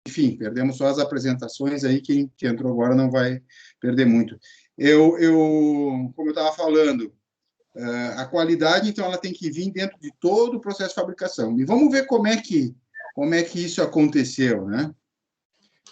enfim, perdemos só as apresentações aí, quem entrou agora não vai perder muito. Como eu estava falando, a qualidade, então, ela tem que vir dentro de todo o processo de fabricação. E vamos ver como é que isso aconteceu, né?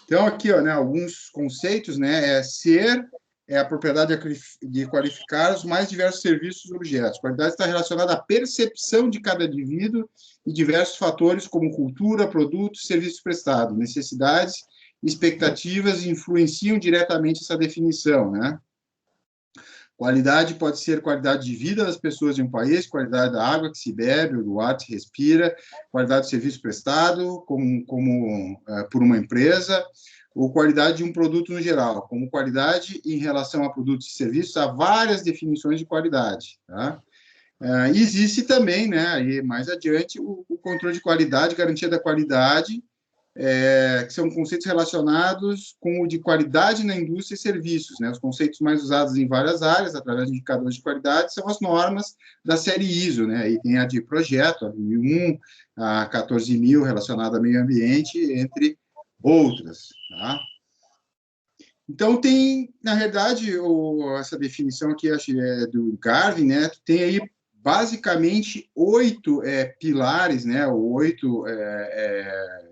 Então, aqui, ó, né, alguns conceitos, né, ser é a propriedade de qualificar os mais diversos serviços e objetos. Qualidade está relacionada à percepção de cada indivíduo e diversos fatores como cultura, produtos, serviços prestados, necessidades, expectativas influenciam diretamente essa definição, né? Qualidade pode ser qualidade de vida das pessoas de um país, qualidade da água que se bebe, do ar que se respira, qualidade do serviço prestado por uma empresa, ou qualidade de um produto no geral. Como qualidade em relação a produtos e serviços, há várias definições de qualidade. Tá? Existe também, né, aí mais adiante, o controle de qualidade, garantia da qualidade, que são conceitos relacionados com o de qualidade na indústria e serviços. Né? Os conceitos mais usados em várias áreas, através de indicadores de qualidade, são as normas da série ISO. Né? E tem a de projeto, a 1001, a 14000, relacionada ao meio ambiente, entre outras. Tá? Então, tem, na verdade, essa definição aqui, acho que é do Garvin, né? Tem aí basicamente 8 pilares, né? 8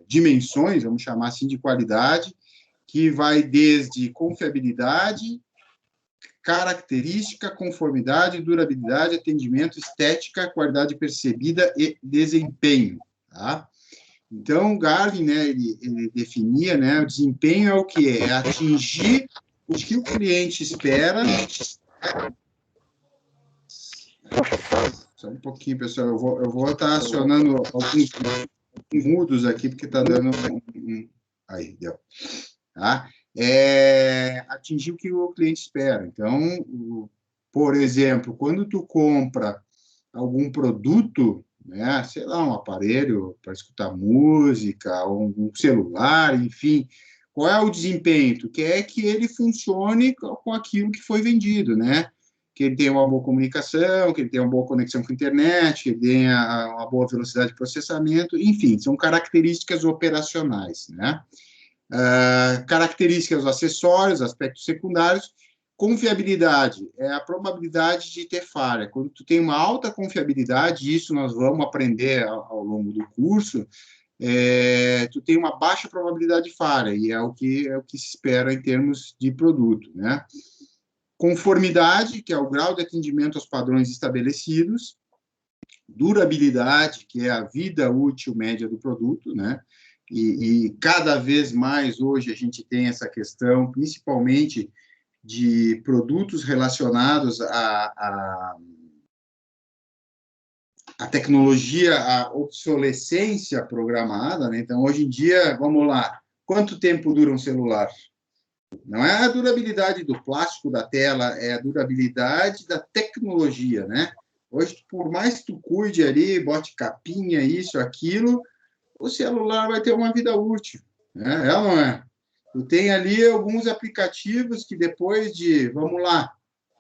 dimensões, vamos chamar assim, de qualidade, que vai desde confiabilidade, característica, conformidade, durabilidade, atendimento, estética, qualidade percebida e desempenho. Tá? Então, Garvin, né, ele definia, né, o desempenho é o que é atingir o que o cliente espera. Só um pouquinho, pessoal, eu vou estar acionando alguns mudos aqui, porque está dando aí, deu. Tá? Atingir o que o cliente espera. Então, por exemplo, quando tu compra algum produto, né, sei lá, um aparelho para escutar música, um celular, enfim, qual é o desempenho? Tu quer que ele funcione com aquilo que foi vendido, né? Que ele tenha uma boa comunicação, que ele tenha uma boa conexão com a internet, que ele tenha uma boa velocidade de processamento, enfim, são características operacionais, né? Características, acessórios, aspectos secundários. Confiabilidade é a probabilidade de ter falha. Quando tu tem uma alta confiabilidade, isso nós vamos aprender ao longo do curso, tu tem uma baixa probabilidade de falha, e é o que se espera em termos de produto, né? Conformidade, que é o grau de atendimento aos padrões estabelecidos. Durabilidade, que é a vida útil média do produto, né? E cada vez mais hoje a gente tem essa questão, principalmente de produtos relacionados à tecnologia, à obsolescência programada, né? Então, hoje em dia, vamos lá, quanto tempo dura um celular? Não é a durabilidade do plástico da tela, é a durabilidade da tecnologia, né? Hoje, por mais que tu cuide ali, bote capinha, isso, aquilo, o celular vai ter uma vida útil, né? É ou não é? Tu tem ali alguns aplicativos que depois de, vamos lá,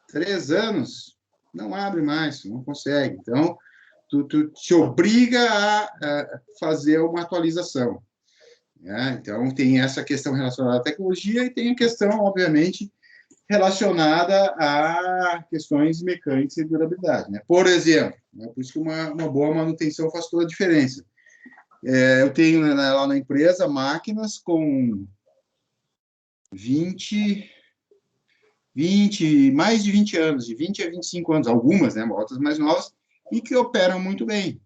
3 anos, não abre mais, não consegue. Então, tu te obriga a fazer uma atualização. Né? Então, tem essa questão relacionada à tecnologia e tem a questão, obviamente, relacionada a questões mecânicas e durabilidade. Né? Por exemplo, né? Por isso que uma boa manutenção faz toda a diferença. Eu tenho lá na empresa máquinas com mais de 20 anos, de 20 a 25 anos, algumas, né, outras mais novas, e que operam muito bem.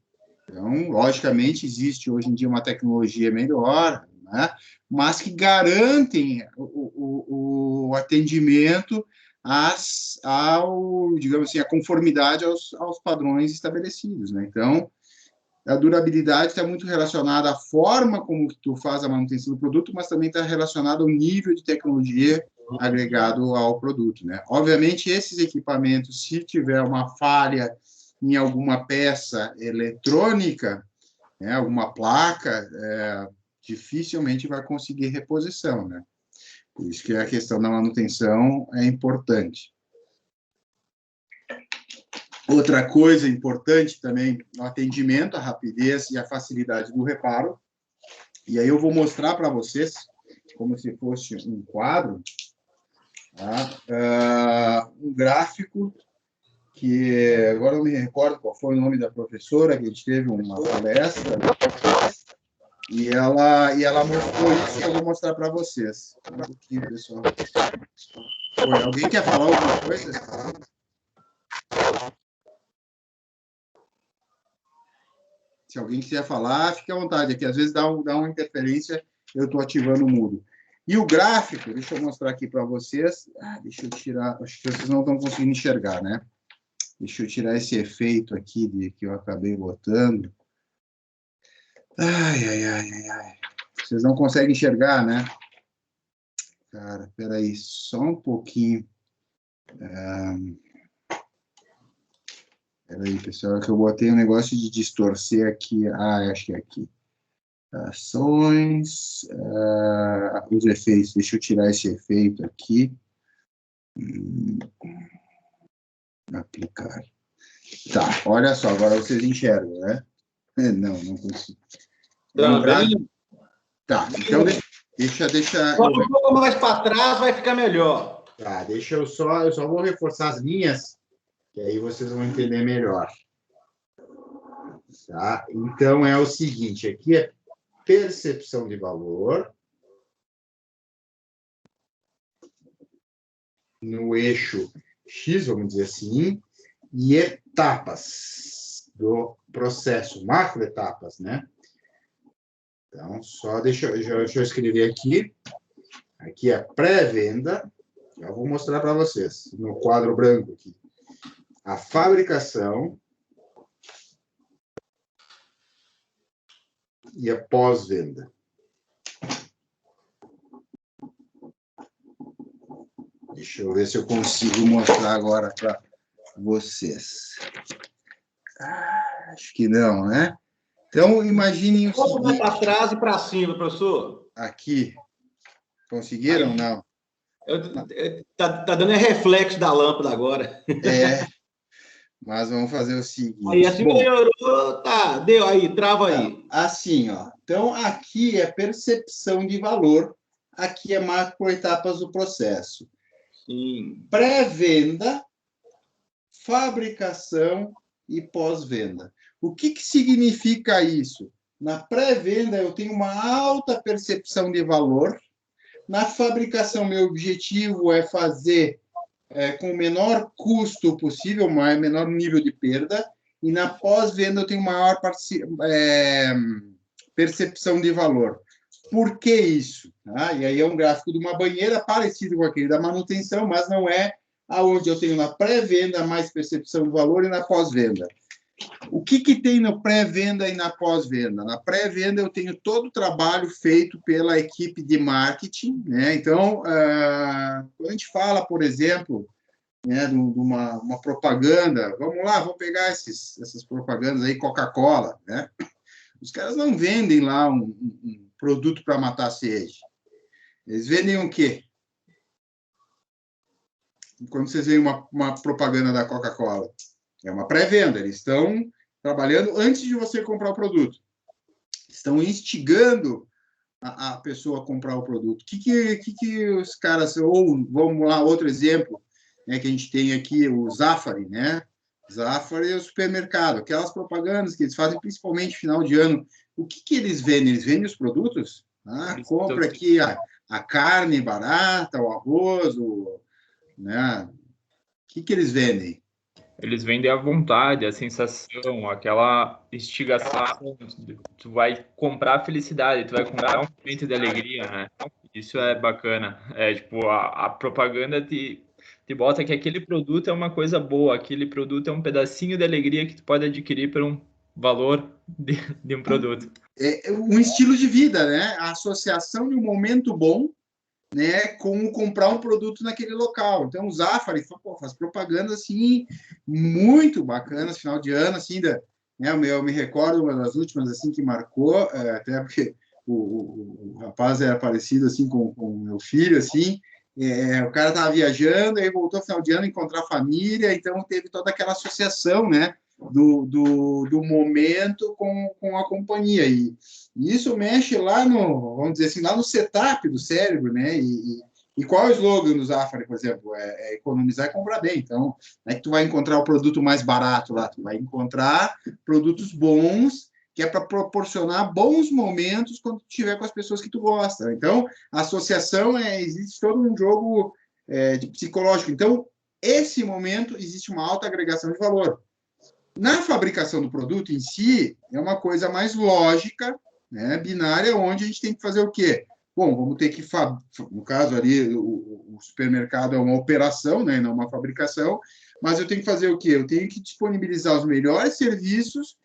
Então, logicamente, existe hoje em dia uma tecnologia melhor, né, mas que garantem o atendimento digamos assim, a conformidade aos padrões estabelecidos. Né? Então, a durabilidade está muito relacionada à forma como tu faz a manutenção do produto, mas também está relacionada ao nível de tecnologia agregado ao produto, né? Obviamente, esses equipamentos, se tiver uma falha em alguma peça eletrônica, né, alguma placa, dificilmente vai conseguir reposição, né? Por isso que a questão da manutenção é importante. Outra coisa importante também, o atendimento, a rapidez e a facilidade do reparo. E aí eu vou mostrar para vocês, como se fosse um quadro, tá? Um gráfico que agora eu me recordo qual foi o nome da professora, que a gente teve uma palestra, e ela mostrou isso, e eu vou mostrar para vocês. Um pouquinho, pessoal. Oi, alguém quer falar alguma coisa? Se alguém quiser falar, fique à vontade. Aqui, às vezes, dá uma interferência, eu estou ativando o mudo. E o gráfico, deixa eu mostrar aqui para vocês. Deixa eu tirar, acho que vocês não estão conseguindo enxergar, né? Deixa eu tirar esse efeito aqui que eu acabei botando. Ai. Vocês não conseguem enxergar, né? Cara, espera aí, só um pouquinho. Espera aí, pessoal, que eu botei um negócio de distorcer aqui. Acho que é aqui. Ações, os efeitos. Deixa eu tirar esse efeito aqui. Aplicar. Tá, olha só, agora vocês enxergam, né? Não consigo. Tá, então deixa. Bota um pouco mais para trás, vai ficar melhor. Tá, eu só vou reforçar as linhas, que aí vocês vão entender melhor. Tá? Então, é o seguinte, aqui é percepção de valor no eixo X, vamos dizer assim, e etapas do processo, macroetapas, né? Então, só deixa eu escrever aqui. Aqui é pré-venda. Eu vou mostrar para vocês, no quadro branco aqui. A fabricação e a pós-venda. Deixa eu ver se eu consigo mostrar agora para vocês. Acho que não, né? Então, imaginem o seguinte... Um pouco para trás e para cima, professor. Aqui. Conseguiram? Não. Tá dando reflexo da lâmpada agora. Mas vamos fazer o seguinte. Aí assim melhorou, tá, deu aí, trava aí. Assim, ó. Então, aqui é percepção de valor, aqui é macroetapas do processo. Sim. Pré-venda, fabricação e pós-venda. O que significa isso? Na pré-venda, eu tenho uma alta percepção de valor. Na fabricação, meu objetivo é fazer com o menor custo possível, menor nível de perda. E na pós-venda, eu tenho maior percepção de valor. Por que isso? E aí é um gráfico de uma banheira parecido com aquele da manutenção, mas não é aonde eu tenho na pré-venda mais percepção de valor e na pós-venda. O que tem na pré-venda e na pós-venda? Na pré-venda, eu tenho todo o trabalho feito pela equipe de marketing, né? Então, quando a gente fala, por exemplo, né, de uma propaganda, vamos lá, vamos pegar essas propagandas aí, Coca-Cola, né? Os caras não vendem lá um produto para matar a sede. Eles vendem o quê? Quando vocês veem uma propaganda da Coca-Cola, é uma pré-venda. Eles estão trabalhando antes de você comprar o produto. Estão instigando a pessoa a comprar o produto. O que os caras... Ou, vamos lá, outro exemplo, né, que a gente tem aqui, o Zafari, né? Zafari é o supermercado. Aquelas propagandas que eles fazem, principalmente no final de ano. O que eles vendem? Eles vendem os produtos? Compra aqui a carne barata, o arroz, né? O que eles vendem? Eles vendem a vontade, a sensação, aquela instigação. Tu vai comprar a felicidade, tu vai comprar um momento de alegria, né? Isso é bacana. Tipo, a propaganda te bota que aquele produto é uma coisa boa, aquele produto é um pedacinho de alegria que tu pode adquirir por um valor de um produto. É um estilo de vida, né? A associação de um momento bom, né, com comprar um produto naquele local. Então, o Zafari faz propaganda assim, muito bacanas, final de ano, assim, né, eu me recordo uma das últimas assim, que marcou, até porque o rapaz era parecido assim, com o meu filho, assim, o cara estava viajando, aí voltou no final de ano encontrar a família, então teve toda aquela associação, né, do momento com a companhia. E isso mexe lá vamos dizer assim, lá no setup do cérebro, né? E qual é o slogan do Zafari, por exemplo? É economizar e comprar bem. Então, não é que tu vai encontrar o produto mais barato lá, tu vai encontrar produtos bons, que é para proporcionar bons momentos quando tu estiver com as pessoas que tu gosta. Então, a associação existe todo um jogo de psicológico. Então, esse momento existe uma alta agregação de valor. Na fabricação do produto em si, é uma coisa mais lógica, né, binária, onde a gente tem que fazer o quê? Bom, vamos ter que, no caso ali, o supermercado é uma operação, né, não uma fabricação, mas eu tenho que fazer o quê? Eu tenho que disponibilizar os melhores serviços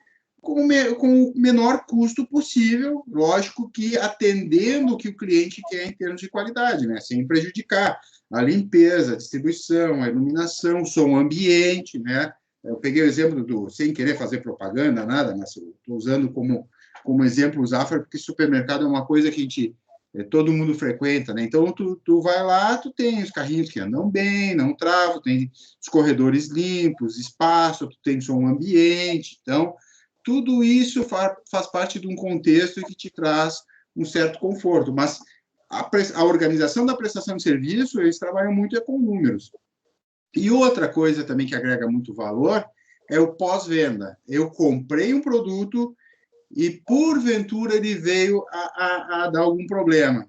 com o menor custo possível, lógico que atendendo o que o cliente quer em termos de qualidade, né, sem prejudicar a limpeza, a distribuição, a iluminação, o som ambiente, né. Eu peguei o exemplo sem querer fazer propaganda, nada, mas estou usando como exemplo o Zafari, porque supermercado é uma coisa que todo mundo frequenta, né? Então, tu vai lá, tu tem os carrinhos que andam bem, não travam, tem os corredores limpos, espaço, tu tem som ambiente. Então, tudo isso faz parte de um contexto que te traz um certo conforto. Mas a organização da prestação de serviço, eles trabalham muito com números. E outra coisa também que agrega muito valor é o pós-venda. Eu comprei um produto e, porventura, ele veio a dar algum problema.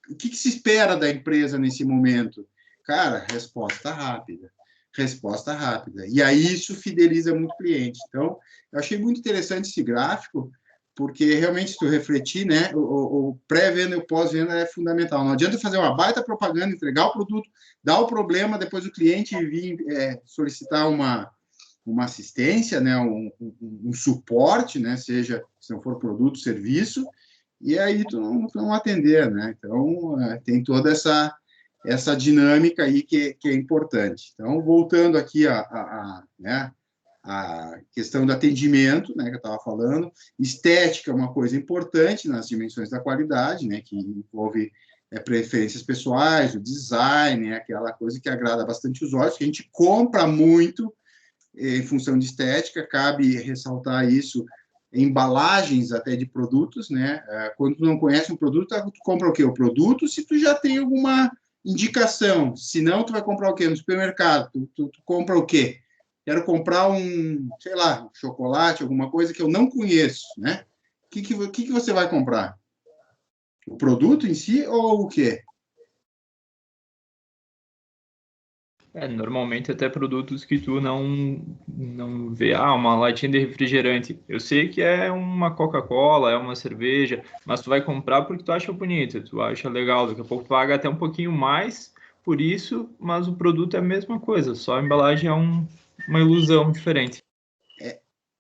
O que se espera da empresa nesse momento? Cara, resposta rápida. Resposta rápida. E aí isso fideliza muito o cliente. Então, eu achei muito interessante esse gráfico, porque realmente, se tu refletir, né, o pré-venda e o pós-venda é fundamental. Não adianta fazer uma baita propaganda, entregar o produto, dar o problema, depois o cliente vir solicitar uma assistência, né, um suporte, né, seja, se não for produto, serviço, e aí tu não atender, né? Então, tem toda essa dinâmica aí que é importante. Então, voltando aqui né, a questão do atendimento, né, que eu estava falando, estética é uma coisa importante nas dimensões da qualidade, né, que envolve preferências pessoais, o design, aquela coisa que agrada bastante os olhos, que a gente compra muito em função de estética. Cabe ressaltar isso, embalagens até de produtos, né? Quando tu não conhece um produto, tu compra o quê? O produto, se tu já tem alguma indicação, se não, tu vai comprar o quê? No supermercado, tu compra o quê? Quero comprar sei lá, um chocolate, alguma coisa que eu não conheço, né? O que você vai comprar? O produto em si ou o quê? Normalmente até produtos que tu não vê, uma latinha de refrigerante. Eu sei que é uma Coca-Cola, é uma cerveja, mas tu vai comprar porque tu acha bonito, tu acha legal, daqui a pouco tu paga até um pouquinho mais por isso, mas o produto é a mesma coisa, só a embalagem é uma ilusão diferente.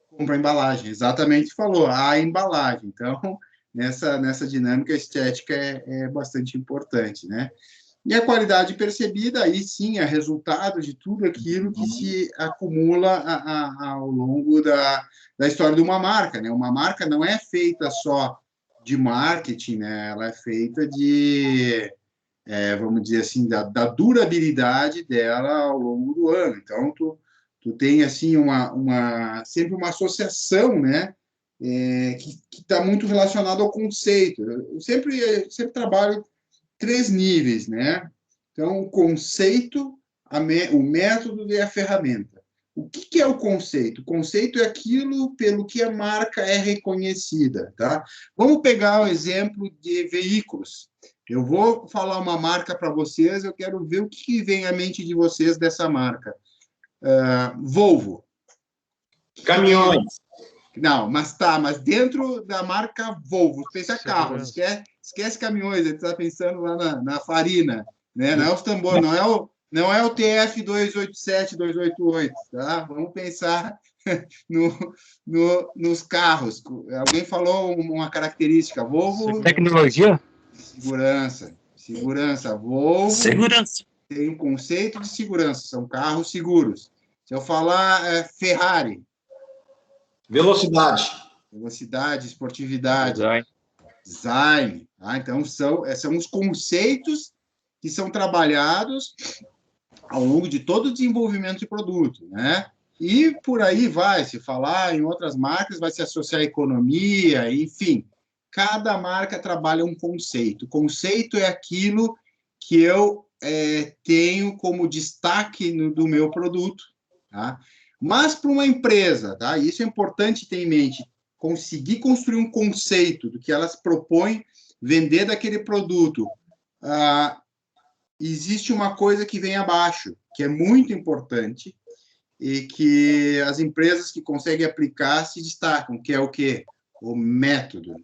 Compra a embalagem, exatamente falou, a embalagem. Então, nessa dinâmica, a estética é bastante importante, né? E a qualidade percebida, aí sim, é resultado de tudo aquilo que se acumula ao longo da história de uma marca, né? Uma marca não é feita só de marketing, né? Ela é feita vamos dizer assim, da durabilidade dela ao longo do ano. Então, tu tem, assim, sempre uma associação, né? Que está muito relacionado ao conceito. Eu sempre trabalho 3 níveis, né? Então, o conceito, o método e a ferramenta. O que é o conceito? O conceito é aquilo pelo que a marca é reconhecida, tá? Vamos pegar o exemplo de veículos. Eu vou falar uma marca para vocês, eu quero ver o que vem à mente de vocês dessa marca. Volvo. Caminhões. Não, mas dentro da marca Volvo, pensa carros, esquece caminhões, ele está pensando lá na farina, né? Não é os tambores, não é o TF 287, 288, tá? Vamos pensar nos carros. Alguém falou uma característica, Volvo... Tecnologia? Segurança. Volvo Segurança. tem um conceito de segurança, são carros seguros. Se eu falar Ferrari... Velocidade, esportividade, design. Então, são os conceitos que são trabalhados ao longo de todo o desenvolvimento de produto, né? E por aí vai, se falar em outras marcas, vai se associar à economia, enfim. Cada marca trabalha um conceito. Conceito é aquilo que eu tenho como destaque do meu produto. Tá? Mas para uma empresa, tá? Isso é importante ter em mente, conseguir construir um conceito do que elas propõem vender daquele produto. Existe uma coisa que vem abaixo, que é muito importante, e que as empresas que conseguem aplicar se destacam, que é o quê? O método.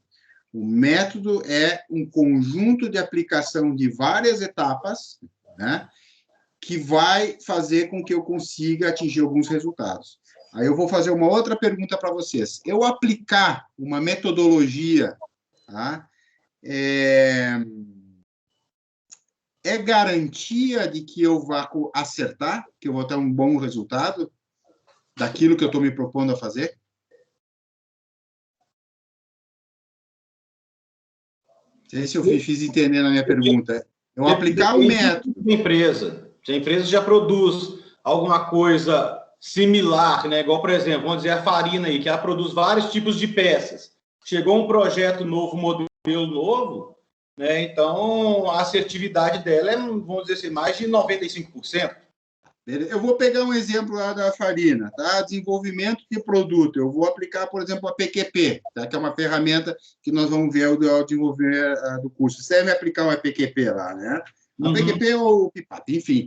O método é um conjunto de aplicação de várias etapas, né, que vai fazer com que eu consiga atingir alguns resultados. Aí eu vou fazer uma outra pergunta para vocês. Eu aplicar uma metodologia, tá, é garantia de que eu vá acertar, que eu vou ter um bom resultado daquilo que eu estou me propondo a fazer? Não sei se eu fiz entender na minha pergunta. Eu aplicar o método. Se a empresa já produz alguma coisa similar, né? Igual, por exemplo, vamos dizer a farina aí, que ela produz vários tipos de peças. Chegou um projeto novo, modelo novo, né? Então a assertividade dela é, vamos dizer assim, mais de 95%. Eu vou pegar um exemplo lá da farina, tá? Desenvolvimento de produto. Eu vou aplicar, por exemplo, a PQP, tá? Que é uma ferramenta que nós vamos ver ao desenvolver do curso. Você deve aplicar uma PQP lá, né? A PQP ou o PIPAP, enfim.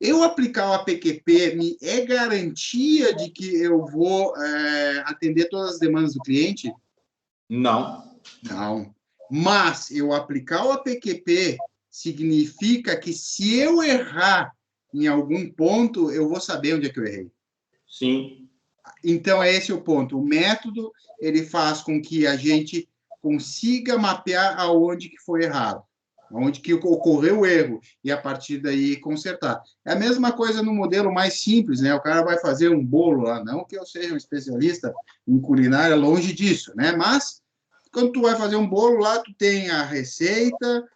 Eu aplicar o PQP é garantia de que eu vou atender todas as demandas do cliente? Não. Não. Mas eu aplicar o PQP significa que se eu errar em algum ponto, eu vou saber onde é que eu errei. Sim. Então, é esse o ponto. O método, ele faz com que a gente consiga mapear aonde que foi errado, aonde que ocorreu o erro, e a partir daí consertar. É a mesma coisa no modelo mais simples, né? O cara vai fazer um bolo lá, não que eu seja um especialista em culinária, longe disso, né? Mas, quando tu vai fazer um bolo lá, tu tem a receita,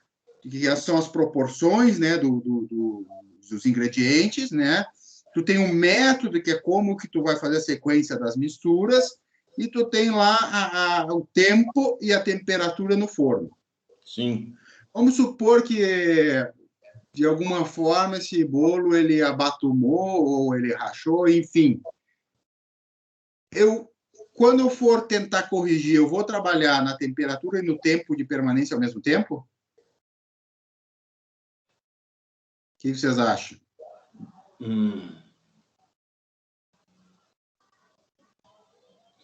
que são as proporções, né, dos ingredientes, né? Tu tem um método, que é como que tu vai fazer a sequência das misturas, e tu tem lá o tempo e a temperatura no forno. Sim. Vamos supor que, de alguma forma, esse bolo ele abatumou, ou ele rachou, enfim. Quando eu for tentar corrigir, eu vou trabalhar na temperatura e no tempo de permanência ao mesmo tempo? O que vocês acham?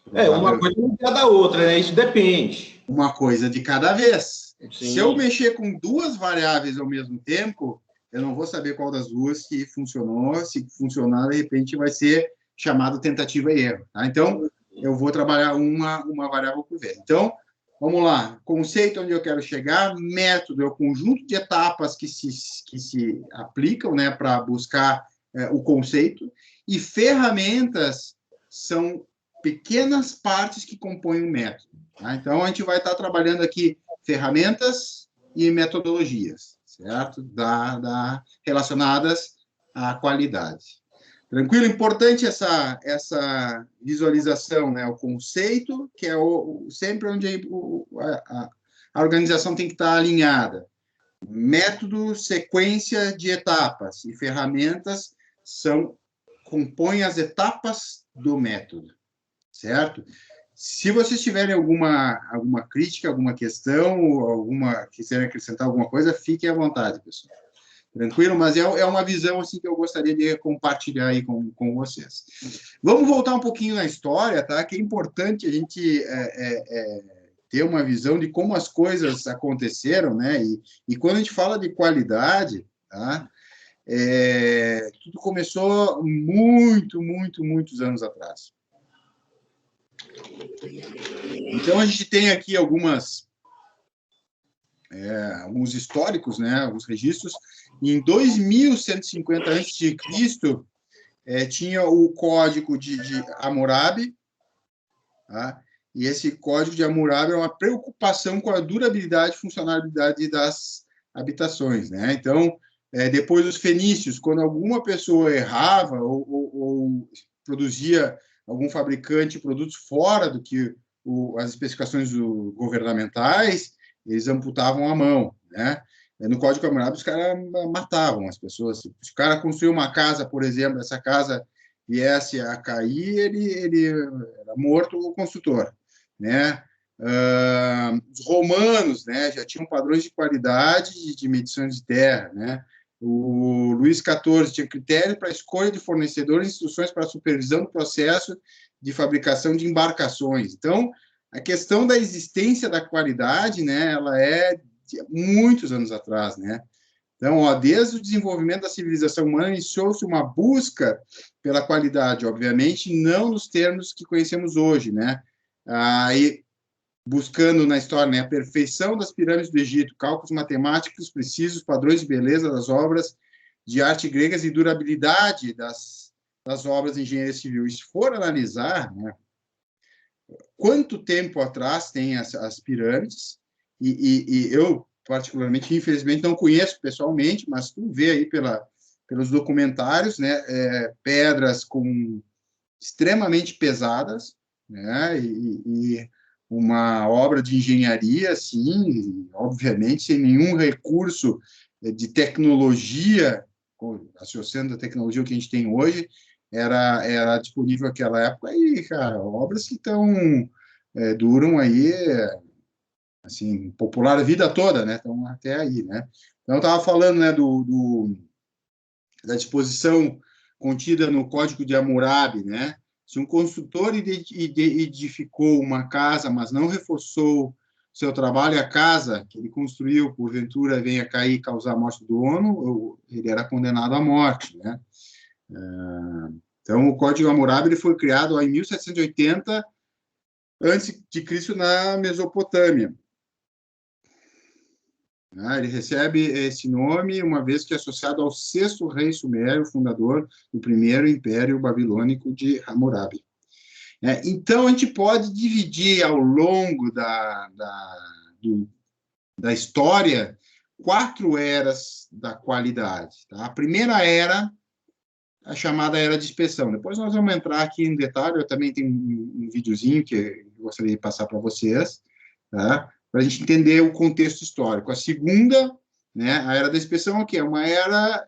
Uma coisa não é da outra, né? Isso depende. Uma coisa de cada vez. Sim. Se eu mexer com duas variáveis ao mesmo tempo, eu não vou saber qual das duas que funcionou. Se funcionar, de repente, vai ser chamado tentativa e erro. Tá? Então, eu vou trabalhar uma variável por vez. Então, vamos lá. Conceito onde eu quero chegar. Método é o conjunto de etapas que se aplicam, né, para buscar o conceito. E ferramentas são pequenas partes que compõem o método. Tá? Então, a gente vai estar trabalhando aqui ferramentas e metodologias, certo? Relacionadas à qualidade. Tranquilo? Importante essa visualização, né? O conceito, que é sempre onde a organização tem que estar alinhada. Método, sequência de etapas, e ferramentas compõem as etapas do método. Certo? Se vocês tiverem alguma crítica, alguma questão, quiserem acrescentar alguma coisa, fiquem à vontade, pessoal. Tranquilo? Mas é uma visão assim, que eu gostaria de compartilhar aí com vocês. Vamos voltar um pouquinho na história, tá? Que é importante a gente ter uma visão de como as coisas aconteceram, né? E quando a gente fala de qualidade, tá? Tudo começou muitos anos atrás. Então, a gente tem aqui alguns históricos, né, alguns registros. Em 2150 a.C., tinha o Código de Hammurabi, tá? E esse Código de Hammurabi é uma preocupação com a durabilidade e funcionalidade das habitações, né? Então, depois os fenícios, quando alguma pessoa errava ou produzia algum fabricante produtos fora do que as especificações governamentais, eles amputavam a mão, né? No Código Hammurabi, os caras matavam as pessoas. Se o cara construiu uma casa, por exemplo, essa casa viesse a cair, ele era morto o construtor, né? Os romanos, né, já tinham padrões de qualidade de medições de terra, né? O Luís XIV tinha critério para a escolha de fornecedores e instruções para a supervisão do processo de fabricação de embarcações. Então, a questão da existência da qualidade, né, ela é de muitos anos atrás, né? Então, ó, desde o desenvolvimento da civilização humana, iniciou-se uma busca pela qualidade, obviamente, não nos termos que conhecemos hoje, né? Aí, buscando na história, né, a perfeição das pirâmides do Egito, cálculos matemáticos precisos, padrões de beleza das obras de arte gregas e durabilidade das obras de engenharia civil. E se for analisar, né, quanto tempo atrás tem as pirâmides, e eu, particularmente, infelizmente, não conheço pessoalmente, mas tu vê aí pelos documentários, né, pedras extremamente pesadas, né, e uma obra de engenharia, assim, obviamente, sem nenhum recurso de tecnologia, associando a tecnologia que a gente tem hoje, era disponível naquela época, e, cara, obras que duram aí, assim, popular a vida toda, né, estão até aí, né. Então, eu estava falando, né, da disposição contida no Código de Hammurabi, né. Se um construtor edificou uma casa, mas não reforçou seu trabalho, a casa que ele construiu, porventura, venha cair e causar a morte do dono, ele era condenado à morte, né? Então, o Código Hammurabi ele foi criado em 1780 a.C. na Mesopotâmia. Ele recebe esse nome uma vez que é associado ao sexto rei sumério, fundador do primeiro império babilônico de Hammurabi. Então, a gente pode dividir ao longo da história 4 eras da qualidade. Tá? A primeira era, a chamada era de inspeção. Depois nós vamos entrar aqui em detalhe, eu também tenho um videozinho que eu gostaria de passar para vocês, tá? Para a gente entender o contexto histórico. A segunda, né, a era da inspeção, aqui é uma era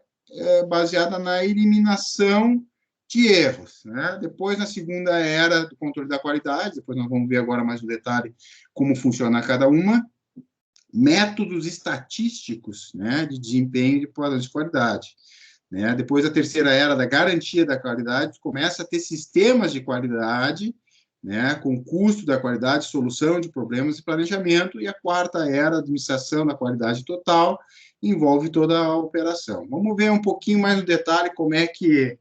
baseada na eliminação de erros, né? Depois, na segunda era do controle da qualidade, depois nós vamos ver agora mais no detalhe como funciona cada uma, métodos estatísticos, né, de desempenho de padrões de qualidade. Né? Depois, a terceira era da garantia da qualidade, começa a ter sistemas de qualidade, né, com custo da qualidade, solução de problemas e planejamento, e a quarta era, administração da qualidade total, envolve toda a operação. Vamos ver um pouquinho mais no detalhe como é que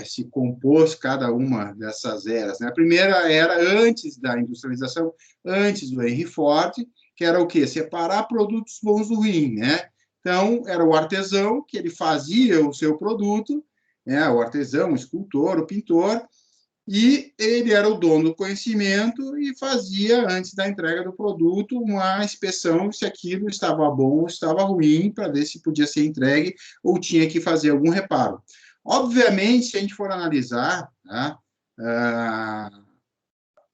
se compôs cada uma dessas eras. Né? A primeira era antes da industrialização, antes do Henry Ford, que era o quê? Separar produtos bons do ruim, né? Então, era o artesão que ele fazia o seu produto, né? O artesão, o escultor, o pintor, e ele era o dono do conhecimento e fazia, antes da entrega do produto, uma inspeção se aquilo estava bom ou estava ruim, para ver se podia ser entregue ou tinha que fazer algum reparo. Obviamente, se a gente for analisar, tá,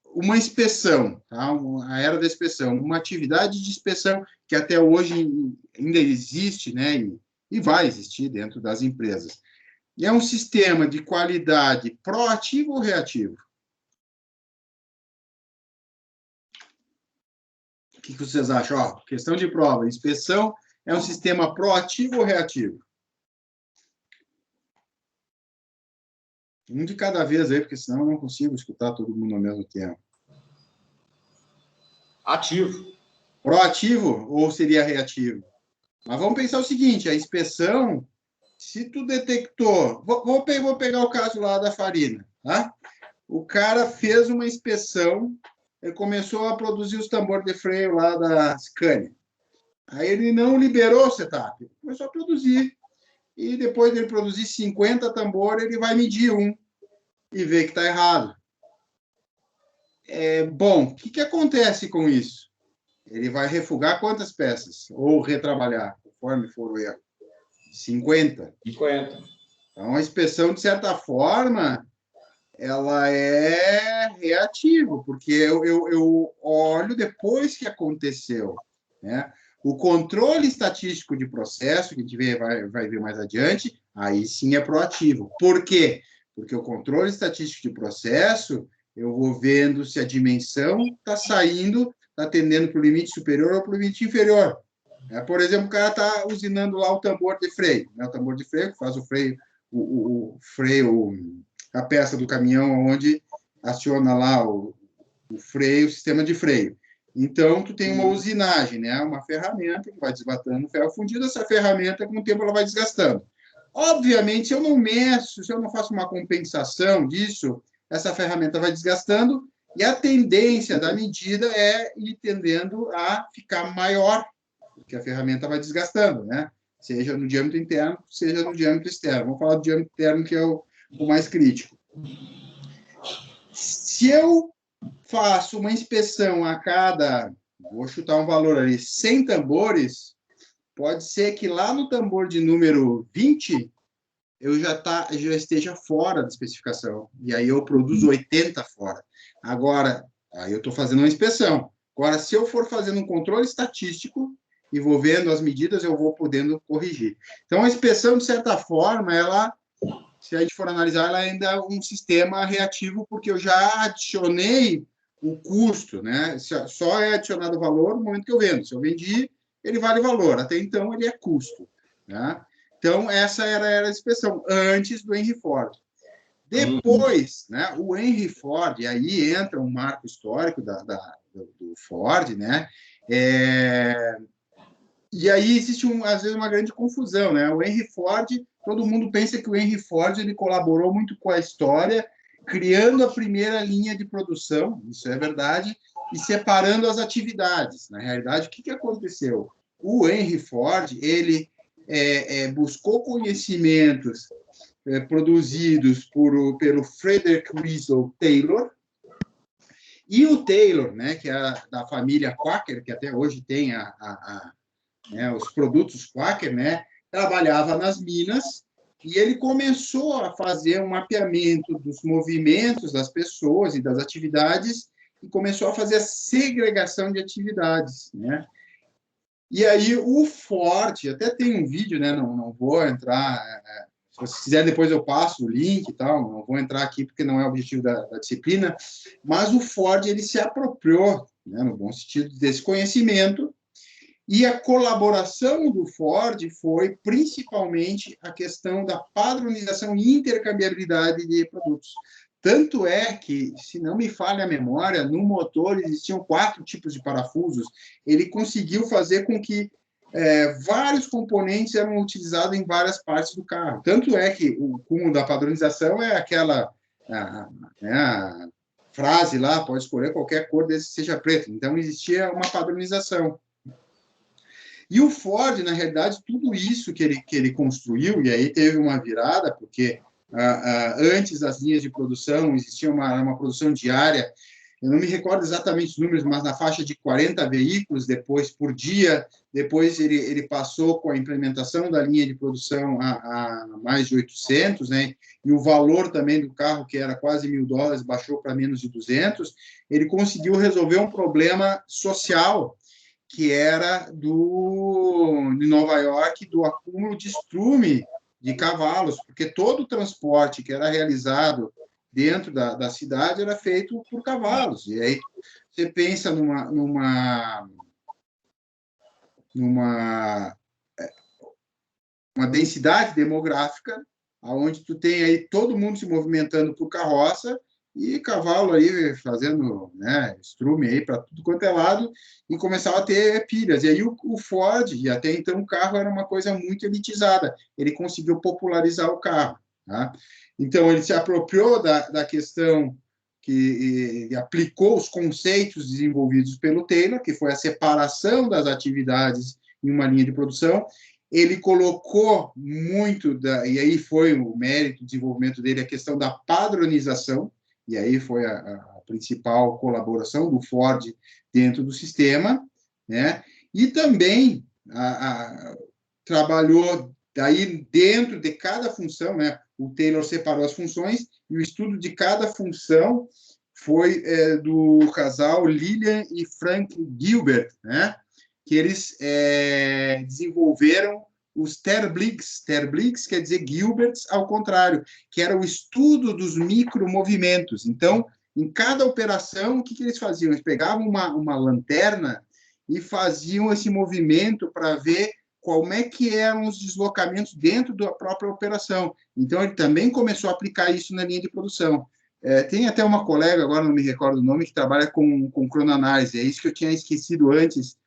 uma inspeção, tá, a era da inspeção, uma atividade de inspeção que até hoje ainda existe, né, e vai existir dentro das empresas. E é um sistema de qualidade proativo ou reativo? O que vocês acham? Ó, questão de prova. Inspeção é um sistema proativo ou reativo? Um de cada vez aí, porque senão eu não consigo escutar todo mundo ao mesmo tempo. Ativo. Proativo ou seria reativo? Mas vamos pensar o seguinte, a inspeção, se tu detectou... Vou pegar o caso lá da farina, tá? O cara fez uma inspeção, ele começou a produzir os tambores de freio lá da Scania. Aí ele não liberou o setup, ele começou a produzir. E depois de ele produzir 50 tambores, ele vai medir um e ver que está errado. Bom, o que acontece com isso? Ele vai refugar quantas peças? Ou retrabalhar, conforme for o erro? 50. 50. Então, a inspeção, de certa forma, ela é reativa, porque eu olho depois que aconteceu, né? O controle estatístico de processo, que a gente vai ver mais adiante, aí sim é proativo. Por quê? Porque o controle estatístico de processo, eu vou vendo se a dimensão está saindo, está tendendo para o limite superior ou para o limite inferior. Por exemplo, o cara está usinando lá o tambor de freio, né? O tambor de freio que faz o freio, o freio, a peça do caminhão onde aciona lá o freio, o sistema de freio. Então, tu tem uma usinagem, né? Uma ferramenta que vai desbatendo ferro fundido, essa ferramenta, com o tempo, ela vai desgastando. Obviamente, se eu não meço, se eu não faço uma compensação disso, essa ferramenta vai desgastando e a tendência da medida é ir tendendo a ficar maior, porque a ferramenta vai desgastando, né? Seja no diâmetro interno, seja no diâmetro externo. Vamos falar do diâmetro interno, que é o mais crítico. Se eu faço uma inspeção a cada, vou chutar um valor ali, 100 tambores, pode ser que lá no tambor de número 20, eu já esteja fora da especificação. E aí eu produzo 80 fora. Agora, aí eu estou fazendo uma inspeção. Agora, se eu for fazendo um controle estatístico e vou vendo as medidas, eu vou podendo corrigir. Então, a inspeção, de certa forma, ela, se a gente for analisar, ela ainda é um sistema reativo, porque eu já adicionei o custo, né? Só é adicionado o valor no momento que eu vendo. Se eu vendi, ele vale valor. Até então, ele é custo, né? Então, essa era a inspeção, antes do Henry Ford. Depois, né, o Henry Ford, e aí entra um marco histórico do Ford, né? E aí existe, às vezes, uma grande confusão, né? O Henry Ford, todo mundo pensa que o Henry Ford ele colaborou muito com a história, criando a primeira linha de produção, isso é verdade, e separando as atividades. Na realidade, o que aconteceu? O Henry Ford, ele buscou conhecimentos produzidos pelo Frederick Weasel Taylor, e o Taylor, né, que é da família Quaker, que até hoje tem né, os produtos Quaker, né, trabalhava nas minas, e ele começou a fazer um mapeamento dos movimentos das pessoas e das atividades, e começou a fazer a segregação de atividades, né? E aí o Ford, até tem um vídeo, né? Não vou entrar, se você quiser depois eu passo o link e tal, não vou entrar aqui porque não é o objetivo da disciplina, mas o Ford ele se apropriou, né, no bom sentido, desse conhecimento, e a colaboração do Ford foi principalmente a questão da padronização e intercambiabilidade de produtos. Tanto é que, se não me falha a memória, no motor existiam 4 tipos de parafusos. Ele conseguiu fazer com que vários componentes eram utilizados em várias partes do carro. Tanto é que o cúmulo da padronização é aquela a frase lá, pode escolher qualquer cor desde que seja preto. Então, existia uma padronização. E o Ford, na realidade, tudo isso que ele construiu, e aí teve uma virada, porque antes das linhas de produção existia uma produção diária, eu não me recordo exatamente os números, mas na faixa de 40 veículos depois por dia. Depois ele passou com a implementação da linha de produção a mais de 800, né? E o valor também do carro, que era quase $1.000, baixou para menos de 200. Ele conseguiu resolver um problema social, que era de Nova York, do acúmulo de estrume de cavalos, porque todo o transporte que era realizado dentro da cidade era feito por cavalos. E aí você pensa numa densidade demográfica, onde tu tem aí todo mundo se movimentando por carroça, e cavalo aí fazendo, né, estrume aí para tudo quanto é lado, e começava a ter pilhas. E aí o Ford, e até então o carro era uma coisa muito elitizada, ele conseguiu popularizar o carro, tá? Então, ele se apropriou da questão que aplicou os conceitos desenvolvidos pelo Taylor, que foi a separação das atividades em uma linha de produção. Ele colocou muito, e aí foi o mérito do desenvolvimento dele, a questão da padronização, e aí foi a principal colaboração do Ford dentro do sistema, né? E também trabalhou daí dentro de cada função, né? o Taylor separou as funções e o estudo de cada função foi do casal Lillian e Frank Gilbert, né? Que eles desenvolveram os Terbligs. Terbligs quer dizer Gilberts ao contrário, que era o estudo dos micromovimentos. Então, em cada operação, o que eles faziam? Eles pegavam uma lanterna e faziam esse movimento para ver como é que eram os deslocamentos dentro da própria operação. Então, ele também começou a aplicar isso na linha de produção. Tem até uma colega, agora não me recordo o nome, que trabalha com cronoanálise, é isso que eu tinha esquecido antes.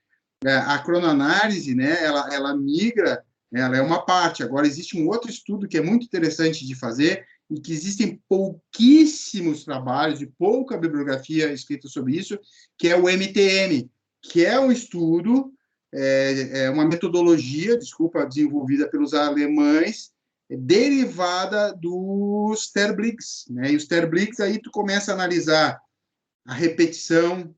A cronoanálise, né, ela migra, ela é uma parte. Agora, existe um outro estudo que é muito interessante de fazer e que existem pouquíssimos trabalhos e pouca bibliografia escrita sobre isso, que é o MTM, que é um estudo, uma metodologia, desenvolvida pelos alemães, derivada dos Terbligs, né? E os Terbligs, aí tu começa a analisar a repetição,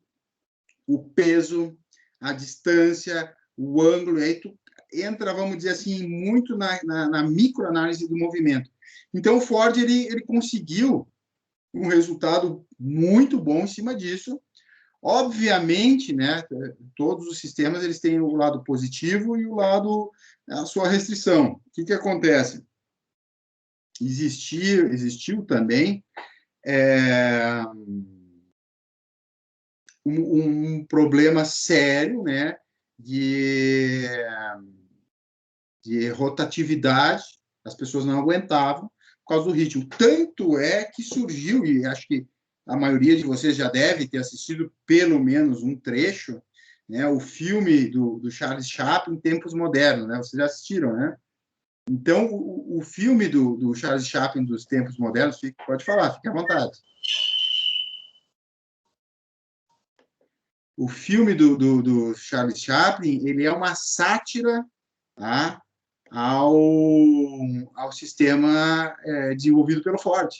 o peso, a distância, o ângulo, e aí tu entra, vamos dizer assim, muito na microanálise do movimento. Então, o Ford ele conseguiu um resultado muito bom em cima disso. Obviamente, né, todos os sistemas eles têm o lado positivo e o lado, a sua restrição. O que acontece? Existiu também um problema sério, né, de rotatividade, as pessoas não aguentavam por causa do ritmo. Tanto é que surgiu, e acho que a maioria de vocês já deve ter assistido pelo menos um trecho, né, o filme do Charles Chaplin, Tempos Modernos, né? Vocês já assistiram, né? Então, o filme do Charles Chaplin dos Tempos Modernos, pode falar, fique à vontade. O filme do Charles Chaplin, ele é uma sátira, tá, ao sistema desenvolvido pelo Ford,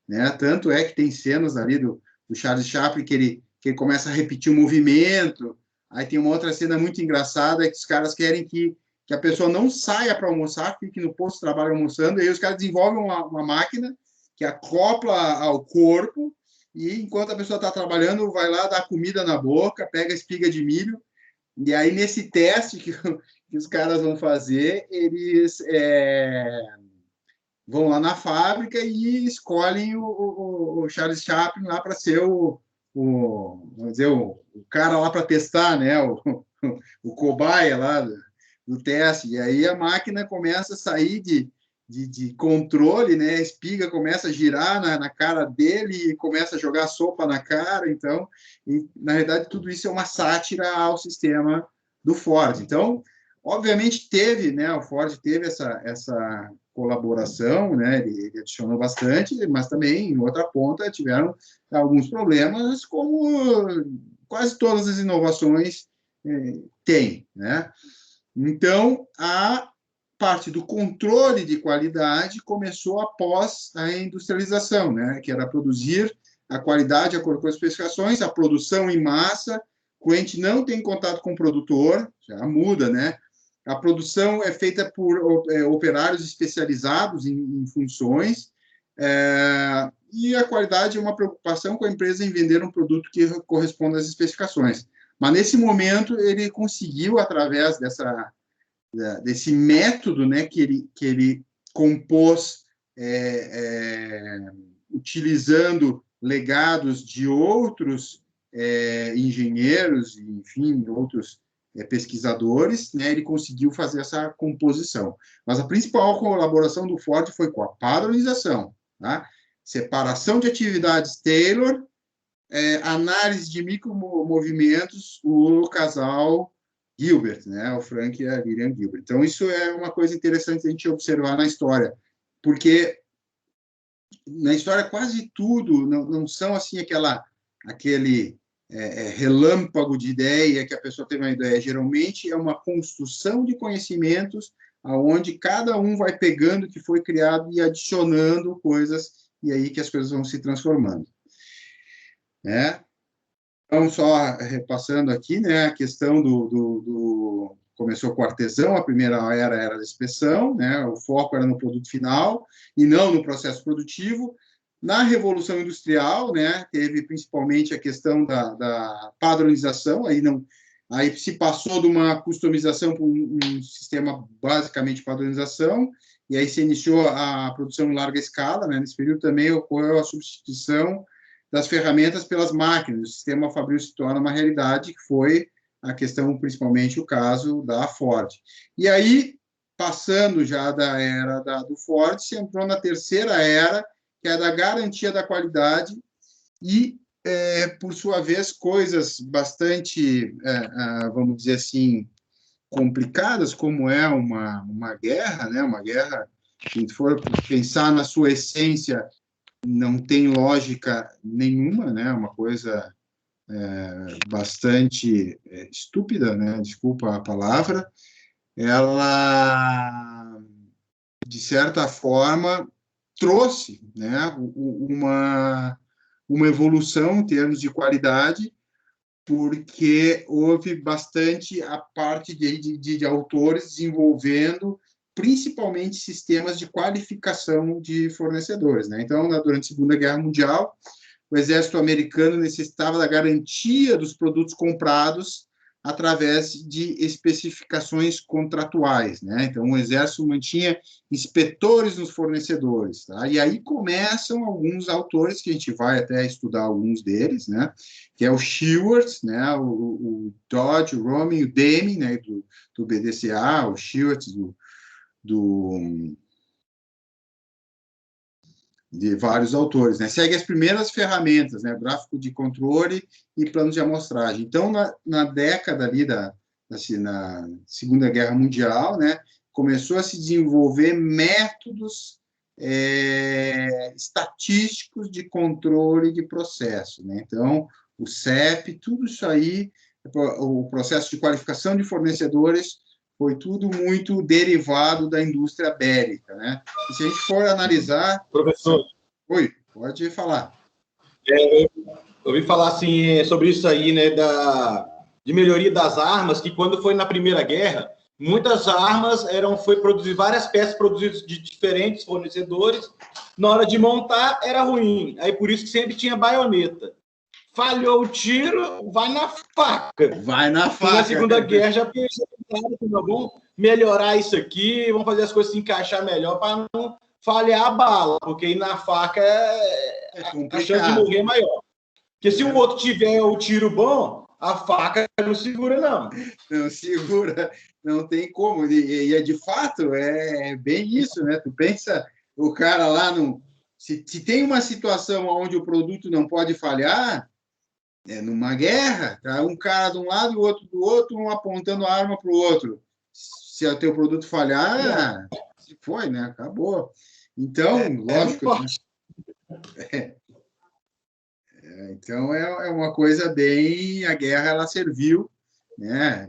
né? Tanto é que tem cenas ali do Charles Chaplin que ele começa a repetir o movimento. Aí tem uma outra cena muito engraçada, que os caras querem que a pessoa não saia para almoçar, fique no posto de trabalho almoçando, e aí os caras desenvolvem uma máquina que acopla ao corpo, e enquanto a pessoa está trabalhando, vai lá dar comida na boca, pega a espiga de milho, e aí nesse teste que os caras vão fazer, eles vão lá na fábrica e escolhem o Charles Chaplin lá para ser vamos dizer, o cara lá para testar, né? O cobaia lá do teste. E aí a máquina começa a sair de controle, né? A espiga começa a girar na cara dele e começa a jogar sopa na cara. Então, na verdade, tudo isso é uma sátira ao sistema do Ford. Então, obviamente teve, né? O Ford teve essa colaboração, né? Ele adicionou bastante, mas também, em outra ponta, tiveram alguns problemas, como quase todas as inovações têm, né? Então, a parte do controle de qualidade começou após a industrialização, né? Que era produzir a qualidade de acordo com as especificações, a produção em massa. O cliente não tem contato com o produtor, já muda, né? A produção é feita por operários especializados em funções, e a qualidade é uma preocupação com a empresa em vender um produto que corresponda às especificações. Mas, nesse momento, ele conseguiu, através desse método, né, que ele compôs utilizando legados de outros engenheiros, enfim, outros pesquisadores, né, ele conseguiu fazer essa composição. Mas a principal colaboração do Ford foi com a padronização, tá? Separação de atividades Taylor, análise de micromovimentos, o casal Gilbert, né, o Frank e a Lillian Gilbert. Então, isso é uma coisa interessante a gente observar na história, porque na história quase tudo não são assim aquele relâmpago de ideia que a pessoa teve uma ideia. Geralmente é uma construção de conhecimentos aonde cada um vai pegando o que foi criado e adicionando coisas, e aí que as coisas vão se transformando, né? Então, só repassando aqui, né, a questão começou com o artesão, a primeira era da inspeção, né? O foco era no produto final e não no processo produtivo. Na Revolução Industrial, né, teve principalmente a questão da padronização, aí se passou de uma customização para um sistema basicamente de padronização, e aí se iniciou a produção em larga escala, né? Nesse período também ocorreu a substituição das ferramentas pelas máquinas, o sistema fabril se torna uma realidade, que foi a questão, principalmente o caso da Ford. E aí, passando já da era do Ford, se entrou na terceira era, que é da garantia da qualidade, e, por sua vez, coisas bastante, vamos dizer assim, complicadas, como é uma guerra, né? Uma guerra, se for pensar na sua essência, não tem lógica nenhuma, né? Uma coisa bastante estúpida, né? Desculpa a palavra. Ela, de certa forma, trouxe, né, uma evolução em termos de qualidade, porque houve bastante a parte de autores desenvolvendo principalmente sistemas de qualificação de fornecedores, né? Então, durante a Segunda Guerra Mundial, o exército americano necessitava da garantia dos produtos comprados através de especificações contratuais, né? Então, o exército mantinha inspetores nos fornecedores, tá? E aí começam alguns autores, que a gente vai até estudar alguns deles, né? Que é o Shewhart, né? O Dodge, o Roman, o Deming, né? Do BDCA, o Shewhart, de vários autores, né? Segue as primeiras ferramentas, né? Gráfico de controle e planos de amostragem. Então, na década ali na Segunda Guerra Mundial, né? Começou a se desenvolver métodos estatísticos de controle de processo, né? Então, o CEP, tudo isso aí, o processo de qualificação de fornecedores, foi tudo muito derivado da indústria bélica, né? E se a gente for analisar... Professor. Oi, pode falar. Eu ouvi falar assim, sobre isso aí, né, de melhoria das armas, que quando foi na Primeira Guerra, muitas armas foi produzidas, várias peças produzidas de diferentes fornecedores, na hora de montar era ruim, aí por isso que sempre tinha baioneta. Falhou o tiro, vai na faca. Vai na faca. E na Segunda Guerra já pensou, vamos melhorar isso aqui, vamos fazer as coisas se encaixar melhor para não falhar a bala, porque aí na faca a chance de morrer é maior. Porque se o outro tiver o tiro bom, a faca não segura, não. Não segura, não tem como. E de fato, é bem isso, né? Tu pensa, o cara lá, se tem uma situação onde o produto não pode falhar, é numa guerra, tá? Um cara de um lado e o outro do outro, um apontando a arma para o outro. Se o teu produto falhar, se foi, né? Acabou. Então, lógico... Então, é uma coisa bem... A guerra, ela serviu, né?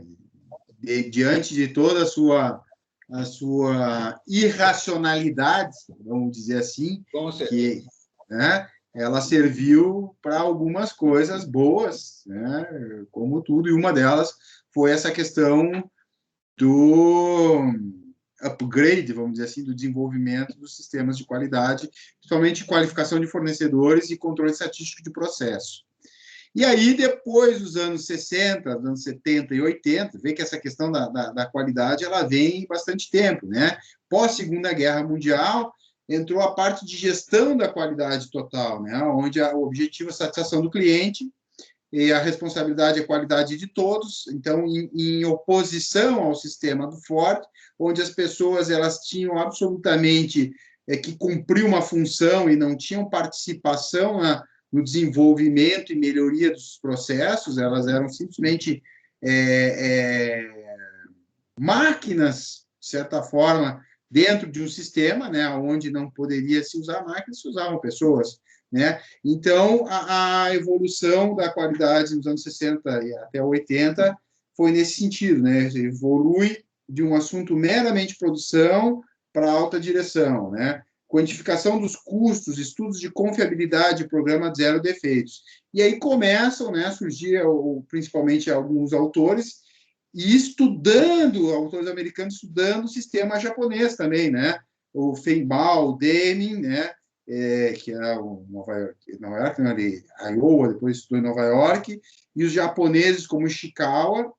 Diante de toda a sua irracionalidade, vamos dizer assim, que, né? Ela serviu para algumas coisas boas, né? Como tudo, e uma delas foi essa questão do upgrade, vamos dizer assim, do desenvolvimento dos sistemas de qualidade, principalmente qualificação de fornecedores e controle estatístico de processo. E aí, depois dos anos 60, dos anos 70 e 80, vê que essa questão da qualidade ela vem bastante tempo, né? Pós-Segunda Guerra Mundial, entrou a parte de gestão da qualidade total, né? Onde o objetivo é a satisfação do cliente e a responsabilidade é a qualidade de todos. Então, em oposição ao sistema do Ford, onde as pessoas elas tinham absolutamente que cumprir uma função e não tinham participação no desenvolvimento e melhoria dos processos, elas eram simplesmente máquinas, de certa forma, dentro de um sistema, né, onde não poderia se usar máquinas, se usavam pessoas, né? Então, a evolução da qualidade nos anos 60 e até 80 foi nesse sentido, né? Evolui de um assunto meramente produção para alta direção, né? Quantificação dos custos, estudos de confiabilidade, programa de zero defeitos. E aí começam, né, a surgir, principalmente alguns autores, e estudando, autores americanos estudando o sistema japonês também, né? O Feinbaum, o Deming, né? Que é o Nova York, né? Ali, Iowa, depois estudou em Nova York, e os japoneses como Ishikawa,